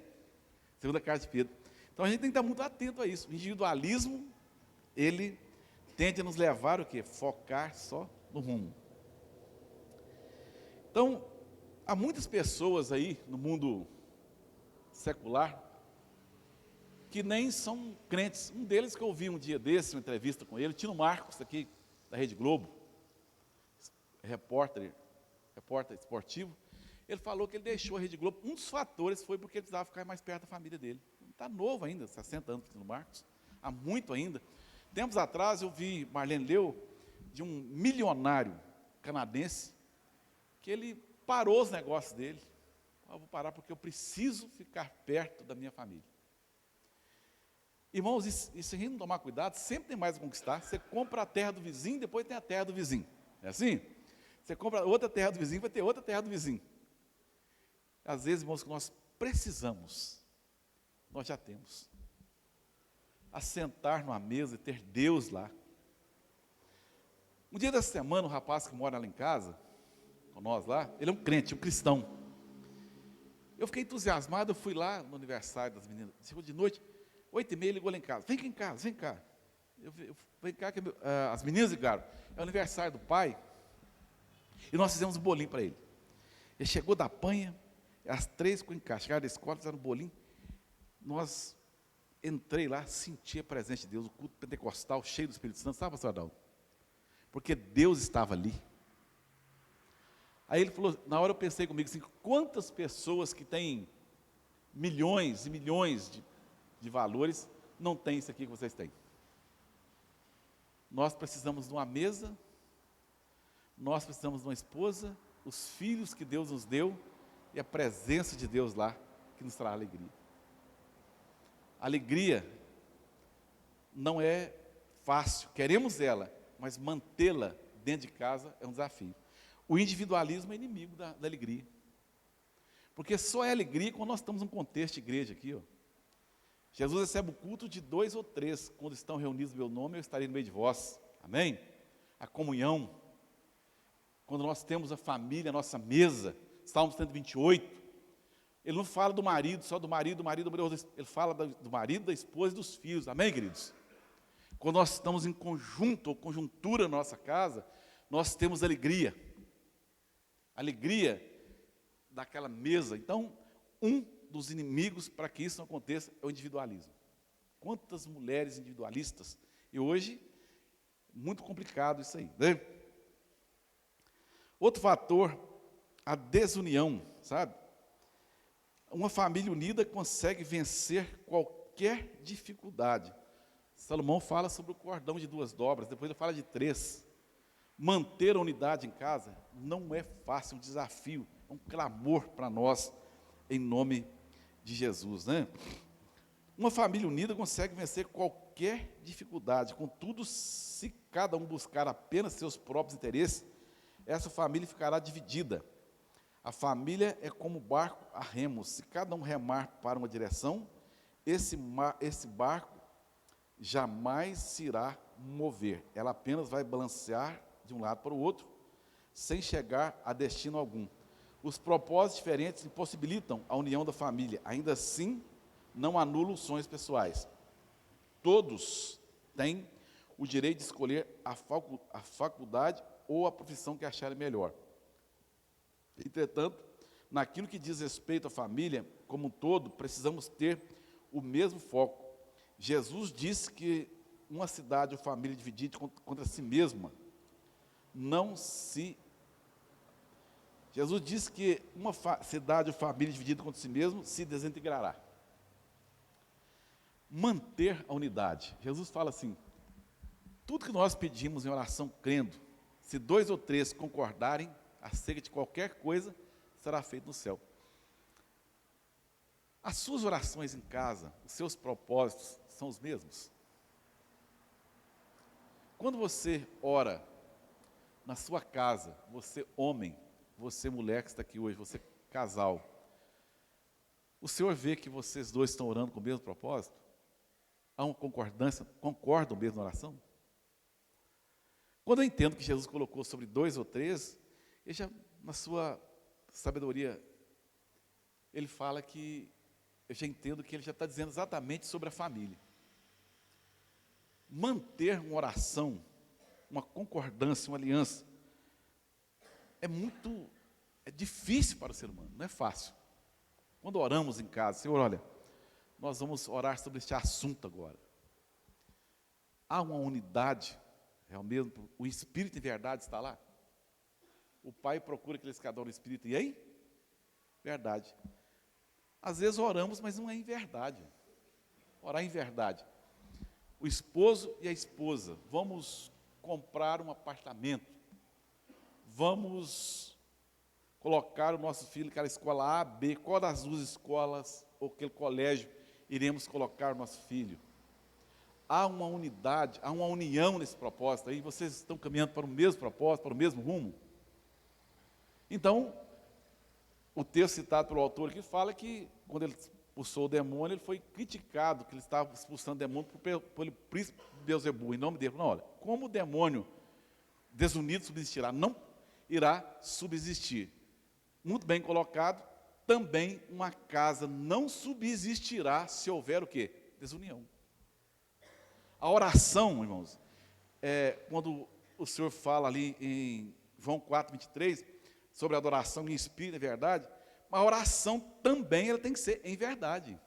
Segunda carta de Pedro. Então a gente tem que estar muito atento a isso. O individualismo, ele tende a nos levar o quê? Focar só no rumo. Então, há muitas pessoas aí no mundo secular que nem são crentes. Um deles que eu vi um dia desse, uma entrevista com ele, Tino Marcos, aqui da Rede Globo, repórter esportivo, ele falou que ele deixou a Rede Globo, um dos fatores foi porque ele precisava ficar mais perto da família dele. Ele está novo ainda, 60 anos, Tino Marcos, há muito ainda. Tempos atrás eu vi Marlene leu de um milionário canadense, que ele parou os negócios dele. Eu vou parar porque eu preciso ficar perto da minha família. Irmãos, isso se a gente não tomar cuidado, sempre tem mais a conquistar. Você compra a terra do vizinho, depois tem a terra do vizinho. É assim? Você compra outra terra do vizinho, vai ter outra terra do vizinho. Às vezes, irmãos, que nós precisamos, nós já temos. Assentar numa mesa e ter Deus lá. Um dia dessa semana, um rapaz que mora lá em casa, com nós lá, ele é um crente, um cristão. Eu fiquei entusiasmado, eu fui lá no aniversário das meninas, chegou de noite, 8h30, ligou lá em casa, vem cá em casa, vem cá. Vem cá, que as meninas ligaram, é o aniversário do pai, e nós fizemos um bolinho para ele. Ele chegou da panha, às 3 ficou em casa, chegaram da escola, fizeram um bolinho, nós entrei lá, senti a presença de Deus, o culto pentecostal, cheio do Espírito Santo, sabe, pastor Adalto? Porque Deus estava ali. Aí ele falou, na hora eu pensei comigo assim, quantas pessoas que têm milhões e milhões de valores, não tem isso aqui que vocês têm. Nós precisamos de uma mesa, nós precisamos de uma esposa, os filhos que Deus nos deu, e a presença de Deus lá, que nos traz alegria. Alegria não é fácil, queremos ela, mas mantê-la dentro de casa é um desafio. O individualismo é inimigo da alegria. Porque só é alegria quando nós estamos num contexto de igreja aqui, ó. Jesus recebe o culto de 2 ou 3, quando estão reunidos no meu nome, eu estarei no meio de vós. Amém? A comunhão. Quando nós temos a família, a nossa mesa, Salmo 128, ele não fala do marido, só do marido, ele fala do marido, da esposa e dos filhos. Amém, queridos? Quando nós estamos em conjunto, ou conjuntura na nossa casa, nós temos alegria. Alegria daquela mesa. Então, um dos inimigos para que isso não aconteça é o individualismo. Quantas mulheres individualistas? E hoje, muito complicado isso aí, né? Outro fator, a desunião, sabe? Uma família unida consegue vencer qualquer dificuldade. Salomão fala sobre o cordão de 2 dobras, depois ele fala de 3. Manter a unidade em casa não é fácil, é um desafio, é um clamor para nós, em nome de Jesus, né? Uma família unida consegue vencer qualquer dificuldade, contudo, se cada um buscar apenas seus próprios interesses, essa família ficará dividida. A família é como um barco a remos, se cada um remar para uma direção, esse barco jamais se irá mover. Ela apenas vai balancear de um lado para o outro, sem chegar a destino algum. Os propósitos diferentes impossibilitam a união da família. Ainda assim, não anulam os sonhos pessoais. Todos têm o direito de escolher a faculdade ou a profissão que acharem melhor. Entretanto, naquilo que diz respeito à família como um todo, precisamos ter o mesmo foco. Jesus disse que uma cidade ou família dividida contra si mesma Jesus disse que uma cidade ou família dividida contra si mesma se desintegrará. Manter a unidade. Jesus fala assim: tudo que nós pedimos em oração crendo, se 2 ou 3 concordarem acerca de qualquer coisa, será feito no céu. As suas orações em casa, os seus propósitos são os mesmos? Quando você ora na sua casa, você homem, você mulher que está aqui hoje, você casal, o Senhor vê que vocês dois estão orando com o mesmo propósito? Há uma concordância, concordam mesmo na oração? Quando eu entendo que Jesus colocou sobre 2 ou 3, ele já, na sua sabedoria, ele fala que, eu já entendo que ele já está dizendo exatamente sobre a família. Manter uma oração, uma concordância, uma aliança, é difícil para o ser humano, não é fácil. Quando oramos em casa, Senhor, olha, nós vamos orar sobre este assunto agora. Há uma unidade, é o mesmo, o Espírito em verdade está lá. O Pai procura aqueles que adoram o Espírito, e aí? Verdade. Às vezes oramos, mas não é em verdade. Orar em verdade. O esposo e a esposa, vamos comprar um apartamento, vamos colocar o nosso filho naquela escola A, B, qual das duas escolas ou aquele colégio iremos colocar o nosso filho? Há uma unidade, há uma união nesse propósito aí, vocês estão caminhando para o mesmo propósito, para o mesmo rumo? Então, o texto citado pelo autor aqui fala que, quando ele expulsou o demônio, ele foi criticado, que ele estava expulsando o demônio pelo príncipe Beelzebul, em nome dele. Não, olha, como o demônio desunido subsistirá? Não irá subsistir. Muito bem colocado, também uma casa não subsistirá se houver o quê? Desunião. A oração, irmãos, quando o Senhor fala ali em João 4:23, sobre a adoração em espírito e verdade, mas a oração também ela tem que ser em verdade.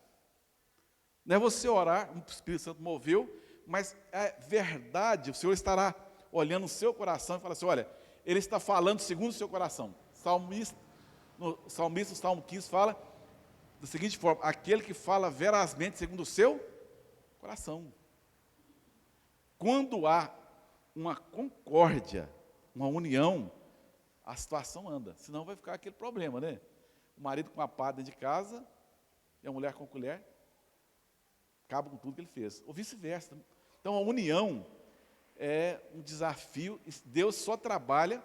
Não é você orar, o Espírito Santo moveu, mas é verdade, o Senhor estará olhando o seu coração e fala assim, olha, Ele está falando segundo o seu coração. No salmista, o Salmo 15, fala da seguinte forma, aquele que fala verazmente segundo o seu coração. Quando há uma concórdia, uma união, a situação anda, senão vai ficar aquele problema, né? O marido com a pá dentro de casa, e a mulher com a colher, acaba com tudo que ele fez, ou vice-versa. Então a união é um desafio, Deus só trabalha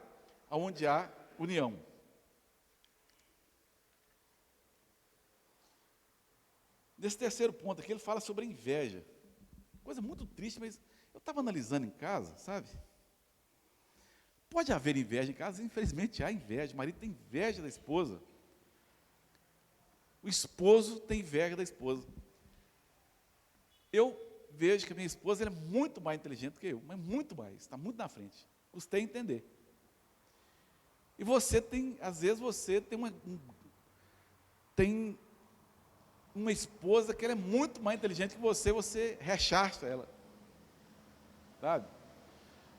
onde há união. Nesse terceiro ponto aqui, ele fala sobre a inveja, coisa muito triste, mas eu estava analisando em casa, sabe? Pode haver inveja em casa, infelizmente há inveja, o marido tem inveja da esposa, o esposo tem inveja da esposa. Eu vejo que a minha esposa é muito mais inteligente do que eu, mas muito mais, está muito na frente, custei a entender. E você tem, às vezes você tem uma esposa que ela é muito mais inteligente que você rechaça ela, sabe?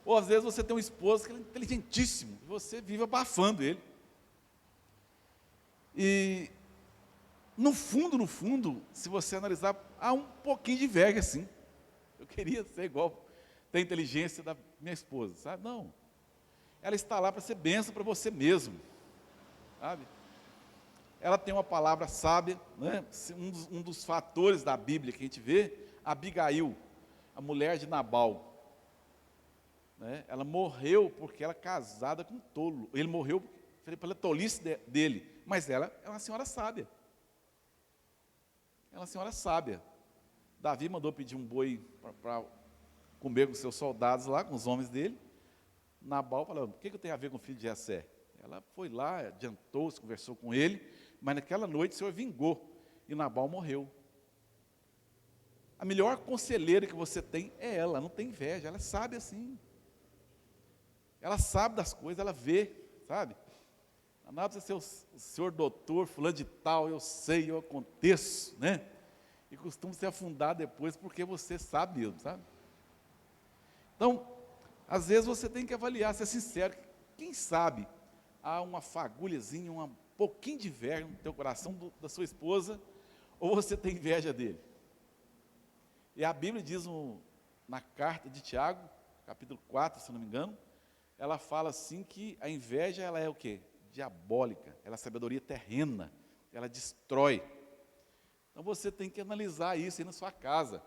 Ou às vezes você tem um esposo que ele é inteligentíssimo, e você vive abafando ele. E no fundo, se você analisar, há um pouquinho de inveja, sim. Eu queria ser igual, ter a inteligência da minha esposa, sabe? Não. Ela está lá para ser bênção para você mesmo, sabe? Ela tem uma palavra sábia, né? Um dos fatores da Bíblia que a gente vê, Abigail, a mulher de Nabal. Né? Ela morreu porque ela é casada com um tolo. Ele morreu pela tolice dele, mas ela é uma senhora sábia. É uma senhora sábia. Davi mandou pedir um boi para comer com seus soldados lá, com os homens dele. Nabal falou: o que eu tenho a ver com o filho de Jessé? Ela foi lá, adiantou-se, conversou com ele, mas naquela noite o Senhor vingou, e Nabal morreu. A melhor conselheira que você tem é ela, não tem inveja, ela sabe assim. Ela sabe das coisas, ela vê, sabe? Não dá para você ser o senhor doutor, fulano de tal, eu sei, eu aconteço, né? E costuma se afundar depois porque você sabe mesmo, sabe? Então, às vezes você tem que avaliar, ser sincero. Quem sabe há uma fagulhazinha, um pouquinho de inveja no teu coração da sua esposa, ou você tem inveja dele? E a Bíblia diz na carta de Tiago, capítulo 4, se não me engano, ela fala assim que a inveja ela é o quê? Diabólica, ela é sabedoria terrena, ela destrói. Então você tem que analisar isso aí na sua casa.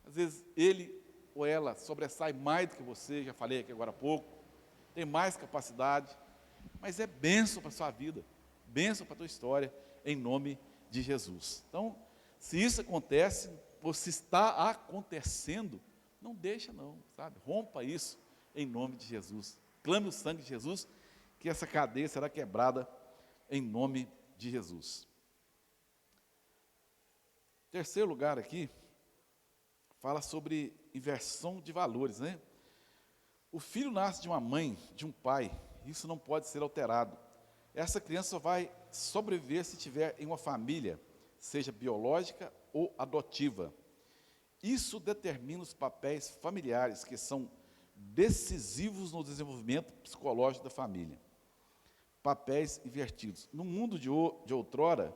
Às vezes ele ou ela sobressai mais do que você, já falei aqui agora há pouco, tem mais capacidade, mas é bênção para a sua vida, bênção para a tua história, em nome de Jesus. Então, se isso acontece, ou se está acontecendo, não deixa não, sabe? Rompa isso em nome de Jesus. Clame o sangue de Jesus, que essa cadeia será quebrada em nome de Jesus. Terceiro lugar aqui, fala sobre inversão de valores, né? O filho nasce de uma mãe, de um pai, isso não pode ser alterado. Essa criança só vai sobreviver se estiver em uma família, seja biológica ou adotiva. Isso determina os papéis familiares, que são decisivos no desenvolvimento psicológico da família. Papéis invertidos. No mundo de outrora,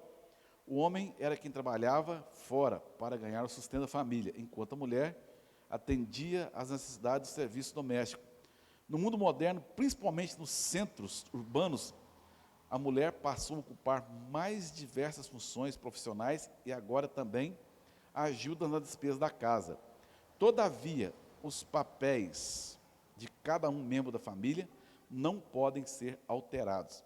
o homem era quem trabalhava fora para ganhar o sustento da família, enquanto a mulher atendia às necessidades do serviço doméstico. No mundo moderno, principalmente nos centros urbanos, a mulher passou a ocupar mais diversas funções profissionais e agora também ajuda na despesa da casa. Todavia, os papéis de cada um membro da família não podem ser alterados.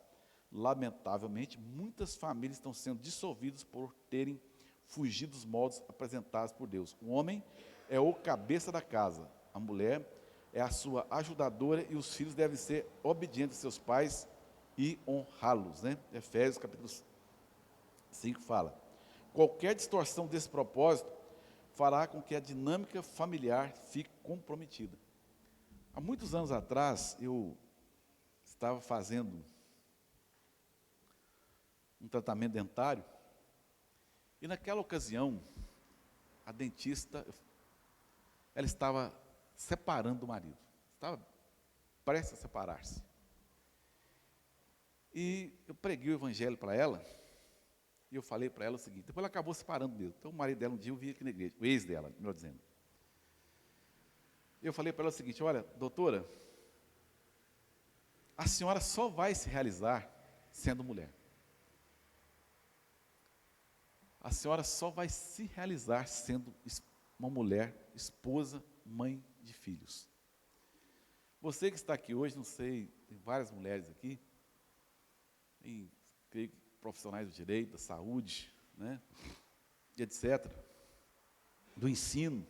Lamentavelmente, muitas famílias estão sendo dissolvidas por terem fugido dos moldes apresentados por Deus. O homem é o cabeça da casa, a mulher é a sua ajudadora e os filhos devem ser obedientes a seus pais e honrá-los, né? Efésios capítulo 5 fala. Qualquer distorção desse propósito fará com que a dinâmica familiar fique comprometida. Há muitos anos atrás, eu estava fazendo um tratamento dentário, e naquela ocasião, a dentista, ela estava separando do marido, estava prestes a separar-se. E eu preguei o evangelho para ela, e eu falei para ela o seguinte, depois ela acabou separando mesmo. Então o marido dela um dia eu vi aqui na igreja, o ex dela, melhor dizendo. Eu falei para ela o seguinte, olha, doutora, a senhora só vai se realizar sendo mulher. A senhora só vai se realizar sendo uma mulher, esposa, mãe de filhos. Você que está aqui hoje, não sei, tem várias mulheres aqui, tem, creio, profissionais do direito, da saúde, né, etc., do ensino.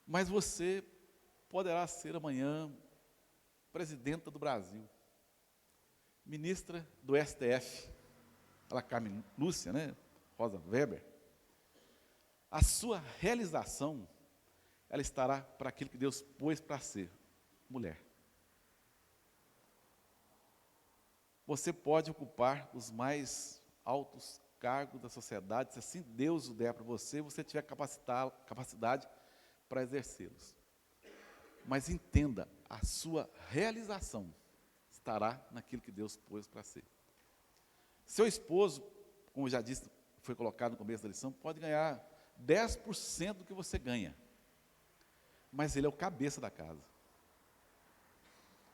Mas você poderá ser amanhã presidenta do Brasil, ministra do STF, ela Carmen Lúcia, né, Rosa Weber. A sua realização, ela estará para aquilo que Deus pôs para ser, mulher. Você pode ocupar os mais altos cargos da sociedade, se assim Deus o der para você, você tiver capacidade para exercê-los. Mas entenda, a sua realização estará naquilo que Deus pôs para ser. Seu esposo, como eu já disse, foi colocado no começo da lição, pode ganhar 10% do que você ganha. Mas ele é o cabeça da casa.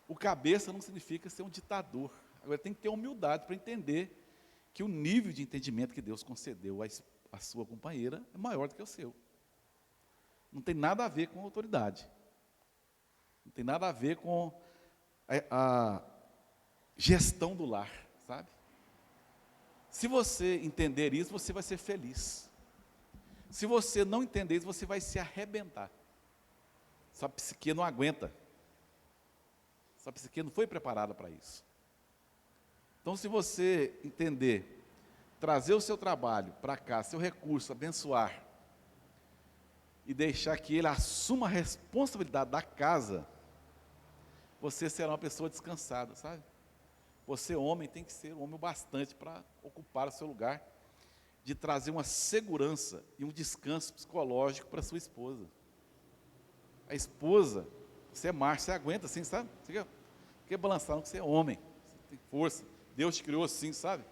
O cabeça não significa ser um ditador. Agora tem que ter humildade para entender que o nível de entendimento que Deus concedeu à sua companheira é maior do que o seu. Não tem nada a ver com a autoridade. Não tem nada a ver com a gestão do lar, sabe? Se você entender isso, você vai ser feliz. Se você não entender isso, você vai se arrebentar. Sua psique não aguenta. Sua psique não foi preparada para isso. Então, se você entender, trazer o seu trabalho para cá, seu recurso, abençoar, e deixar que ele assuma a responsabilidade da casa, você será uma pessoa descansada, sabe? Você, homem, tem que ser homem o bastante para ocupar o seu lugar, de trazer uma segurança e um descanso psicológico para sua esposa. A esposa, você é macho, você aguenta assim, sabe? Você quer balançar, não, que você é homem, você tem força. Deus te criou assim, sabe?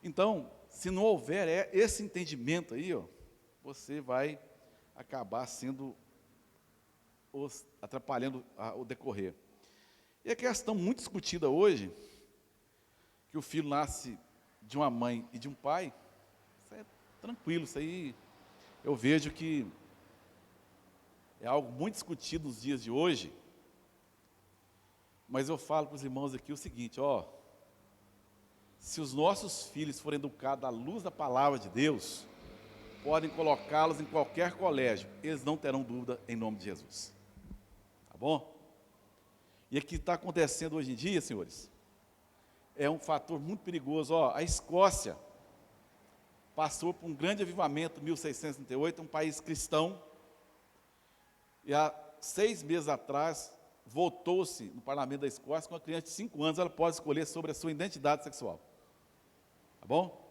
Então, se não houver esse entendimento aí, ó, você vai acabar sendo, atrapalhando o decorrer. E a questão muito discutida hoje, que o filho nasce de uma mãe e de um pai, isso é tranquilo, isso aí eu vejo que é algo muito discutido nos dias de hoje, mas eu falo para os irmãos aqui o seguinte, ó, se os nossos filhos forem educados à luz da palavra de Deus, podem colocá-los em qualquer colégio, eles não terão dúvida em nome de Jesus. Tá bom? E o que está acontecendo hoje em dia, senhores, é um fator muito perigoso. Ó, a Escócia passou por um grande avivamento em 1638, um país cristão, e há 6 meses atrás, votou-se no parlamento da Escócia, com uma criança de 5 anos, ela pode escolher sobre a sua identidade sexual. Tá bom?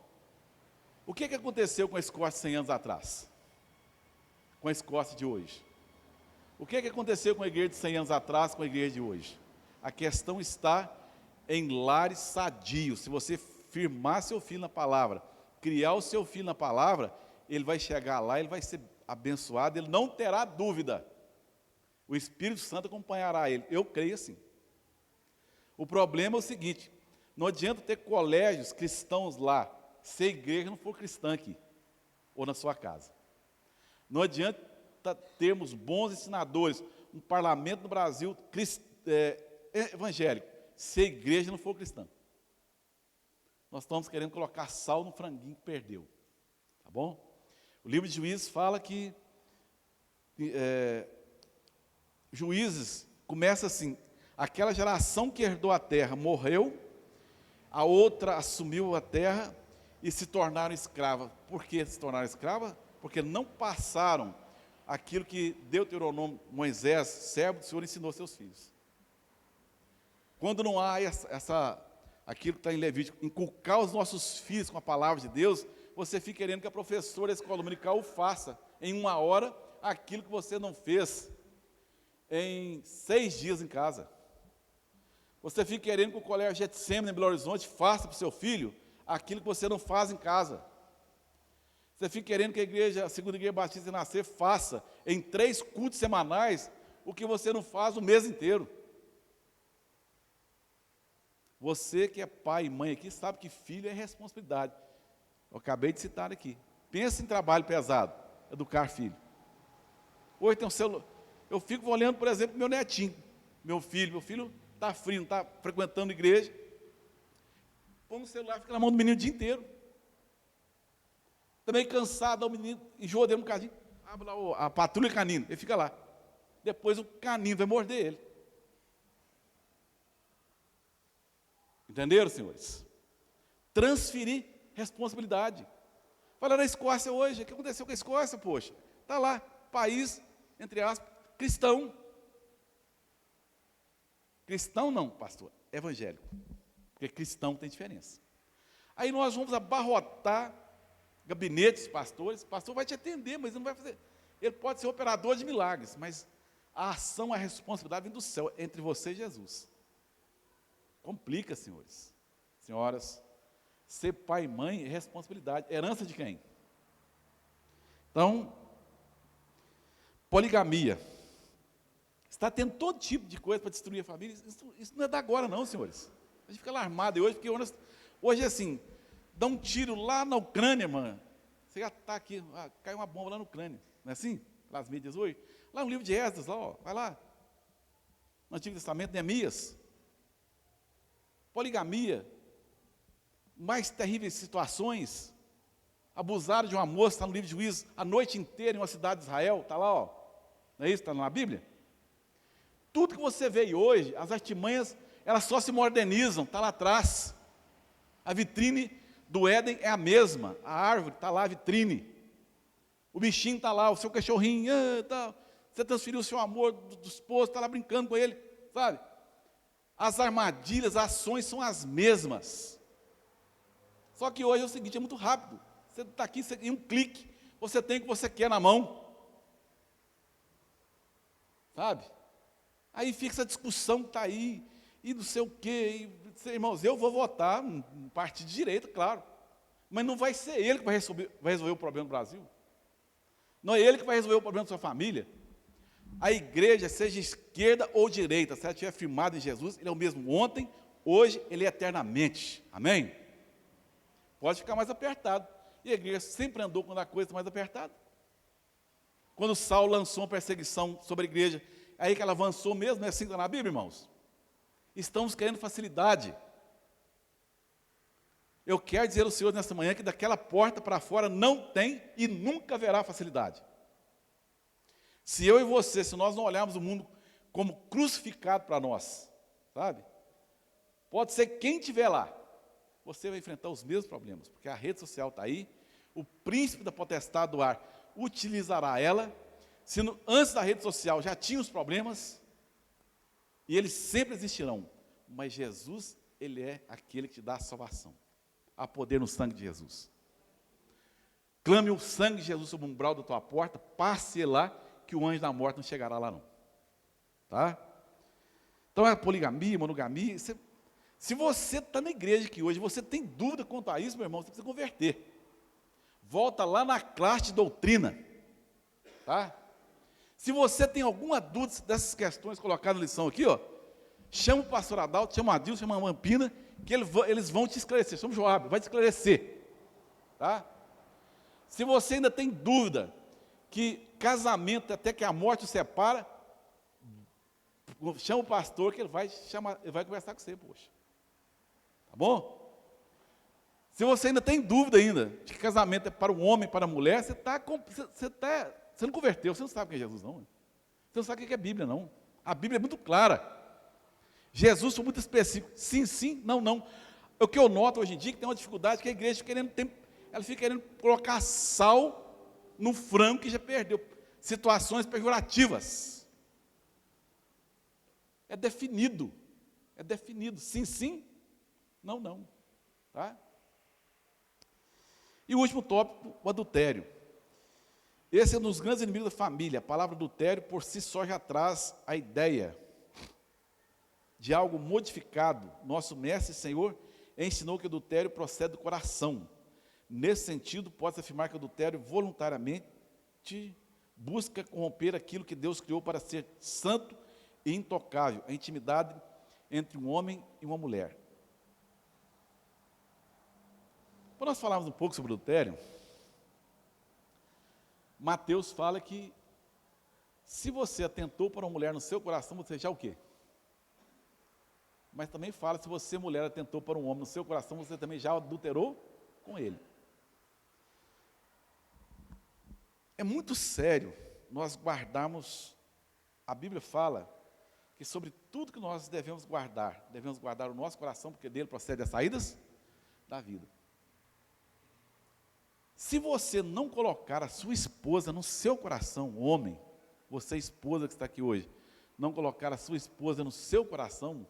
O que aconteceu com a Escócia 100 anos atrás? Com a Escócia de hoje? O que aconteceu com a igreja de 100 anos atrás, com a igreja de hoje? A questão está em lares sadios. Se você firmar seu filho na palavra, criar o seu filho na palavra, ele vai chegar lá, ele vai ser abençoado, ele não terá dúvida. O Espírito Santo acompanhará ele. Eu creio assim. O problema é o seguinte, não adianta ter colégios cristãos lá, se a igreja não for cristã aqui, ou na sua casa. Não adianta termos bons ensinadores, um parlamento no Brasil evangélico, se a igreja não for cristã. Nós estamos querendo colocar sal no franguinho que perdeu. Tá bom? O livro de Juízes fala que Juízes começa assim, aquela geração que herdou a terra morreu, a outra assumiu a terra e se tornaram escravas. Por que se tornaram escravas? Porque não passaram aquilo que Deuteronômio, Moisés, servo do Senhor, ensinou aos seus filhos. Quando não há aquilo que está em Levítico, inculcar os nossos filhos com a palavra de Deus, você fica querendo que a professora da escola dominical faça em 1 hora aquilo que você não fez em 6 dias em casa. Você fica querendo que o colégio Getsemane em Belo Horizonte faça para o seu filho aquilo que você não faz em casa. Você fica querendo que a segunda igreja batista nascer faça em 3 cultos semanais o que você não faz o mês inteiro. Você que é pai e mãe aqui sabe que filho é responsabilidade. Eu acabei de citar aqui. Pensa em trabalho pesado, educar filho. Hoje tem um celular. Eu fico olhando, por exemplo, meu netinho, meu filho está frio, não está frequentando a igreja. Põe no celular, fica na mão do menino o dia inteiro. Também cansado, o menino enjoa dele um bocadinho. Abre lá a patrulha canina, ele fica lá. Depois o canino vai morder ele. Entenderam, senhores? Transferir responsabilidade. Fala na Escócia hoje, o que aconteceu com a Escócia, poxa? Está lá, país, entre aspas, cristão. Cristão não, pastor, evangélico. Porque cristão tem diferença. Aí nós vamos abarrotar gabinetes, pastores. O pastor vai te atender, mas ele não vai fazer. Ele pode ser operador de milagres, mas a ação, a responsabilidade vem do céu, entre você e Jesus. Complica, senhores, senhoras. Ser pai e mãe é responsabilidade. Herança de quem? Então, poligamia. Está tendo todo tipo de coisa para destruir a família. Isso não é da agora não, senhores. A gente fica alarmado hoje, porque hoje é assim, dá um tiro lá na Ucrânia, mano. Você já está aqui, caiu uma bomba lá na Ucrânia. Não é assim? Nas mídias hoje. Lá no livro de Esdras, lá, ó, vai lá. No Antigo Testamento, Neemias. Poligamia. Mais terríveis situações. Abusaram de uma moça, está no livro de Juízes, a noite inteira em uma cidade de Israel, está lá, ó. Não é isso? Está na Bíblia? Tudo que você vê hoje, as artimanhas, elas só se modernizam, está lá atrás. A vitrine do Éden é a mesma, a árvore está lá, a vitrine. O bichinho está lá, o seu cachorrinho, tá. Você transferiu o seu amor do esposo, está lá brincando com ele, sabe? As armadilhas, as ações são as mesmas. Só que hoje é o seguinte, é muito rápido. Você está aqui, em um clique, você tem o que você quer na mão. Sabe? Aí fica essa discussão que está aí, e não sei o quê. Irmãos, eu vou votar um partido de direita, claro. Mas não vai ser ele que vai resolver o problema do Brasil. Não é ele que vai resolver o problema da sua família. A igreja, seja esquerda ou direita, se ela estiver firmada em Jesus, ele é o mesmo ontem, hoje, ele é eternamente. Amém? Pode ficar mais apertado. E a igreja sempre andou quando a coisa está mais apertada. Quando Saulo lançou uma perseguição sobre a igreja, aí que ela avançou mesmo, não é assim que está na Bíblia, irmãos? Estamos querendo facilidade. Eu quero dizer ao Senhor nesta manhã que daquela porta para fora não tem e nunca haverá facilidade. Se eu e você, se nós não olharmos o mundo como crucificado para nós, sabe? Pode ser quem estiver lá, você vai enfrentar os mesmos problemas, porque a rede social está aí, o príncipe da potestade do ar utilizará ela, se antes da rede social já tinha os problemas, e eles sempre existirão, mas Jesus, ele é aquele que te dá a salvação. Há poder no sangue de Jesus. Clame o sangue de Jesus sobre o umbral da tua porta, passe lá, que o anjo da morte não chegará lá não. Tá? Então é poligamia, monogamia. Se você está na igreja aqui hoje, você tem dúvida quanto a isso, meu irmão, você precisa converter. Volta lá na classe de doutrina. Tá? Se você tem alguma dúvida dessas questões colocadas na lição aqui, ó, chama o pastor Adalto, chama o Adilson, chama a Mampina, que eles vão te esclarecer. Chama o Joab, vai te esclarecer. Tá? Se você ainda tem dúvida que casamento até que a morte o separa, chama o pastor que ele vai conversar com você, poxa. Tá bom? Se você ainda tem dúvida ainda de que casamento é para o homem, para a mulher, você não converteu, você não sabe quem é Jesus, não. Você não sabe o que é Bíblia, não. A Bíblia é muito clara. Jesus foi muito específico. Sim, sim, não, não. O que eu noto hoje em dia é que tem uma dificuldade que a igreja ela fica querendo colocar sal no frango que já perdeu. Situações pejorativas. É definido. É definido. Sim, sim, não, não. Tá? E o último tópico, o adultério. Esse é um dos grandes inimigos da família. A palavra adultério, por si só, já traz a ideia de algo modificado. Nosso mestre e Senhor ensinou que o adultério procede do coração. Nesse sentido, pode-se afirmar que o adultério voluntariamente busca corromper aquilo que Deus criou para ser santo e intocável, a intimidade entre um homem e uma mulher. Quando nós falarmos um pouco sobre o adultério, Mateus fala que se você atentou para uma mulher no seu coração, você já o quê? Mas também fala, se você, mulher, atentou para um homem no seu coração, você também já adulterou com ele. É muito sério nós guardarmos, a Bíblia fala que sobre tudo que nós devemos guardar o nosso coração, porque dele procede as saídas da vida. Se você não colocar a sua esposa no seu coração, homem, você esposa que está aqui hoje, não colocar a sua esposa no seu coração,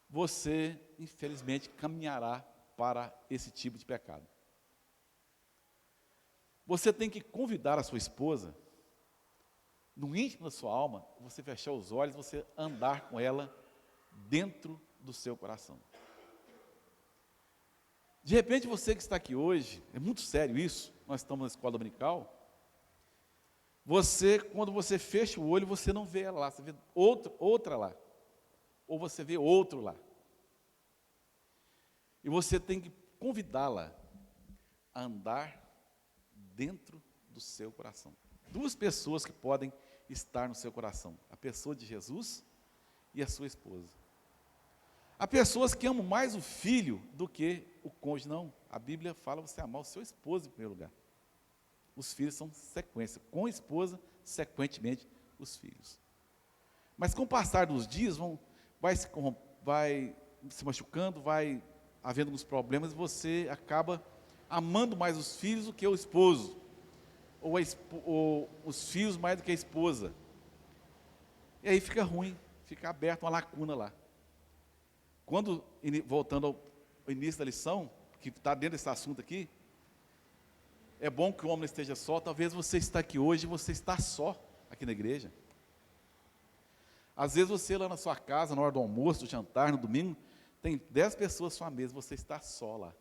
você, infelizmente, caminhará para esse tipo de pecado. Você tem que convidar a sua esposa, no íntimo da sua alma, você fechar os olhos, você andar com ela dentro do seu coração. De repente, você que está aqui hoje, é muito sério isso, nós estamos na escola dominical, quando você fecha o olho, você não vê ela lá, você vê outra lá, ou você vê outro lá. E você tem que convidá-la a andar dentro do seu coração. Duas pessoas que podem estar no seu coração, a pessoa de Jesus e a sua esposa. Há pessoas que amam mais o filho do que o cônjuge, não. A Bíblia fala você amar o seu esposo em primeiro lugar. Os filhos são sequência, com a esposa, sequentemente, os filhos. Mas com o passar dos dias, vai se machucando, vai havendo alguns problemas, e você acaba amando mais os filhos do que o esposo, ou os filhos mais do que a esposa. E aí fica ruim, fica aberta uma lacuna lá. Quando, voltando ao início da lição, que está dentro desse assunto aqui, é bom que o homem não esteja só. Talvez você está aqui hoje e você está só aqui na igreja. Às vezes você lá na sua casa, na hora do almoço, do jantar, no domingo, tem 10 pessoas à sua mesa, você está só lá.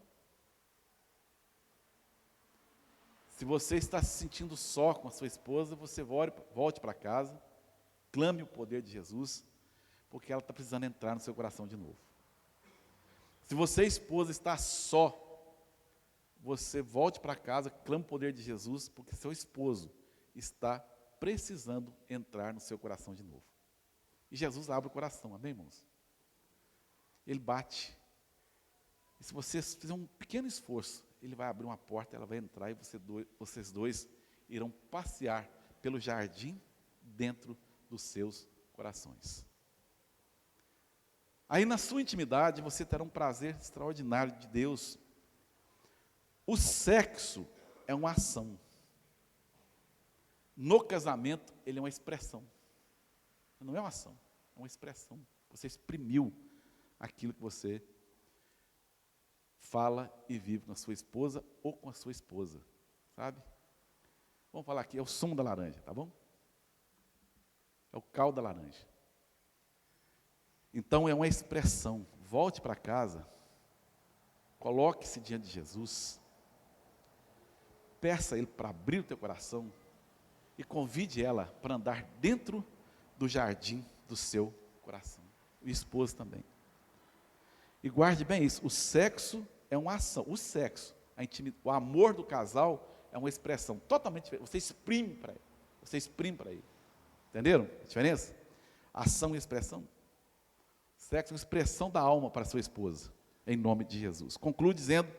Se você está se sentindo só com a sua esposa, você volte para casa, clame o poder de Jesus, porque ela está precisando entrar no seu coração de novo. Se você, esposa, está só, você volte para casa, clame o poder de Jesus, porque seu esposo está precisando entrar no seu coração de novo. E Jesus abre o coração, amém, irmãos? Ele bate. E se você fizer um pequeno esforço, ele vai abrir uma porta, ela vai entrar e vocês dois irão passear pelo jardim dentro dos seus corações. Aí na sua intimidade você terá um prazer extraordinário de Deus. O sexo é uma ação. No casamento, ele é uma expressão. Não é uma ação, é uma expressão. Você exprimiu aquilo que você fala e vive com a sua esposa ou com a sua esposa, sabe? Vamos falar aqui, é o sumo da laranja, tá bom? É o caldo da laranja. Então é uma expressão. Volte para casa, coloque-se diante de Jesus, peça a Ele para abrir o teu coração e convide ela para andar dentro do jardim do seu coração. O esposo também. E guarde bem isso, o sexo é uma ação. O sexo, o amor do casal é uma expressão totalmente diferente. Você exprime para ele. Você exprime para ele. Entenderam a diferença? Ação e expressão. Sexo é uma expressão da alma para a sua esposa, em nome de Jesus. Conclui dizendo,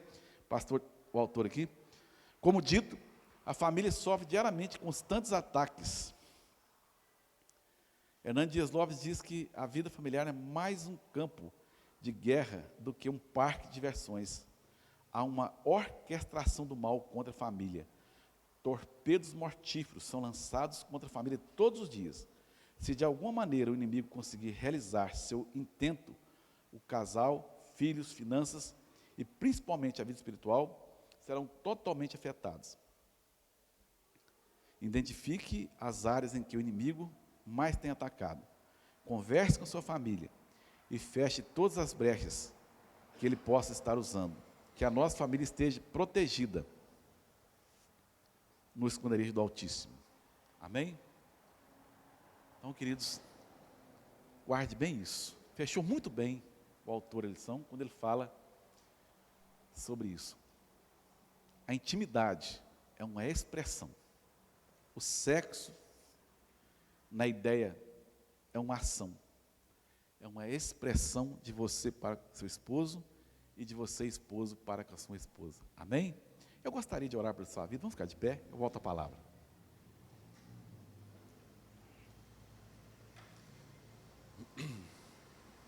o autor aqui, como dito, a família sofre diariamente constantes ataques. Hernando Dias Lopes diz que a vida familiar é mais um campo de guerra do que um parque de diversões. Há uma orquestração do mal contra a família. Torpedos mortíferos são lançados contra a família todos os dias. Se de alguma maneira o inimigo conseguir realizar seu intento, o casal, filhos, finanças e principalmente a vida espiritual serão totalmente afetados. Identifique as áreas em que o inimigo mais tem atacado. Converse com sua família e feche todas as brechas que ele possa estar usando. Que a nossa família esteja protegida no esconderijo do Altíssimo. Amém? Então, queridos, guarde bem isso. Fechou muito bem o autor da lição quando ele fala sobre isso. A intimidade é uma expressão. O sexo, na ideia, é uma ação. É uma expressão de você para seu esposo e de você, esposo, para com a sua esposa. Amém? Eu gostaria de orar pela sua vida. Vamos ficar de pé? Eu volto à palavra.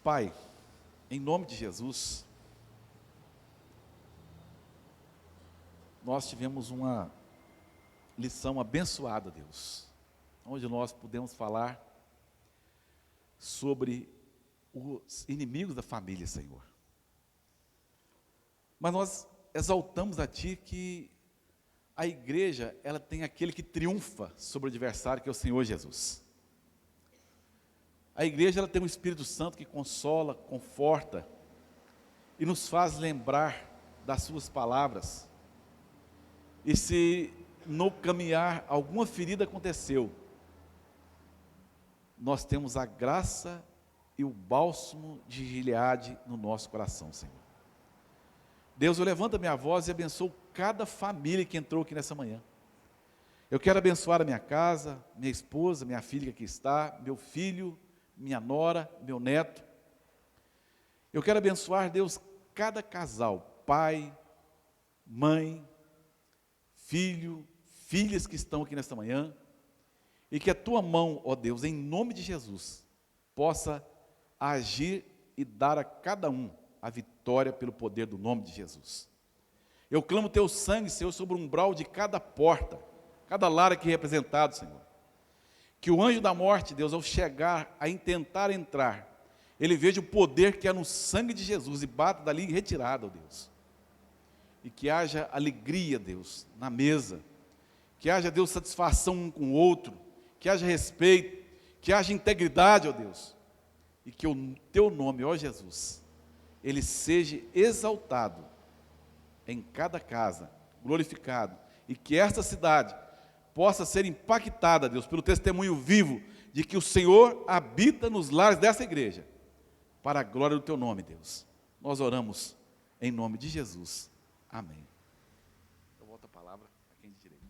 Pai, em nome de Jesus, nós tivemos uma lição abençoada, Deus, onde nós pudemos falar sobre os inimigos da família, Senhor. Mas nós exaltamos a Ti que a igreja, ela tem aquele que triunfa sobre o adversário, que é o Senhor Jesus. A igreja, ela tem um Espírito Santo que consola, conforta e nos faz lembrar das suas palavras. E se no caminhar alguma ferida aconteceu, nós temos a graça e o bálsamo de Gileade no nosso coração, Senhor. Deus, eu levanto a minha voz e abençoo cada família que entrou aqui nessa manhã. Eu quero abençoar a minha casa, minha esposa, minha filha que aqui está, meu filho, minha nora, meu neto. Eu quero abençoar, Deus, cada casal, pai, mãe, filho, filhas que estão aqui nesta manhã, e que a tua mão, ó Deus, em nome de Jesus, possa agir e dar a cada um a vitória pelo poder do nome de Jesus. Eu clamo teu sangue, Senhor, sobre o umbral de cada porta, cada lar aqui representado, Senhor. Que o anjo da morte, Deus, ao chegar, a tentar entrar, ele veja o poder que há no sangue de Jesus e bata dali retirado, ó Deus. E que haja alegria, Deus, na mesa. Que haja, Deus, satisfação um com o outro. Que haja respeito. Que haja integridade, ó Deus. E que o teu nome, ó Jesus, ele seja exaltado em cada casa, glorificado. E que esta cidade possa ser impactada, Deus, pelo testemunho vivo de que o Senhor habita nos lares dessa igreja. Para a glória do teu nome, Deus. Nós oramos em nome de Jesus. Amém. Eu volto a palavra a quem de direito.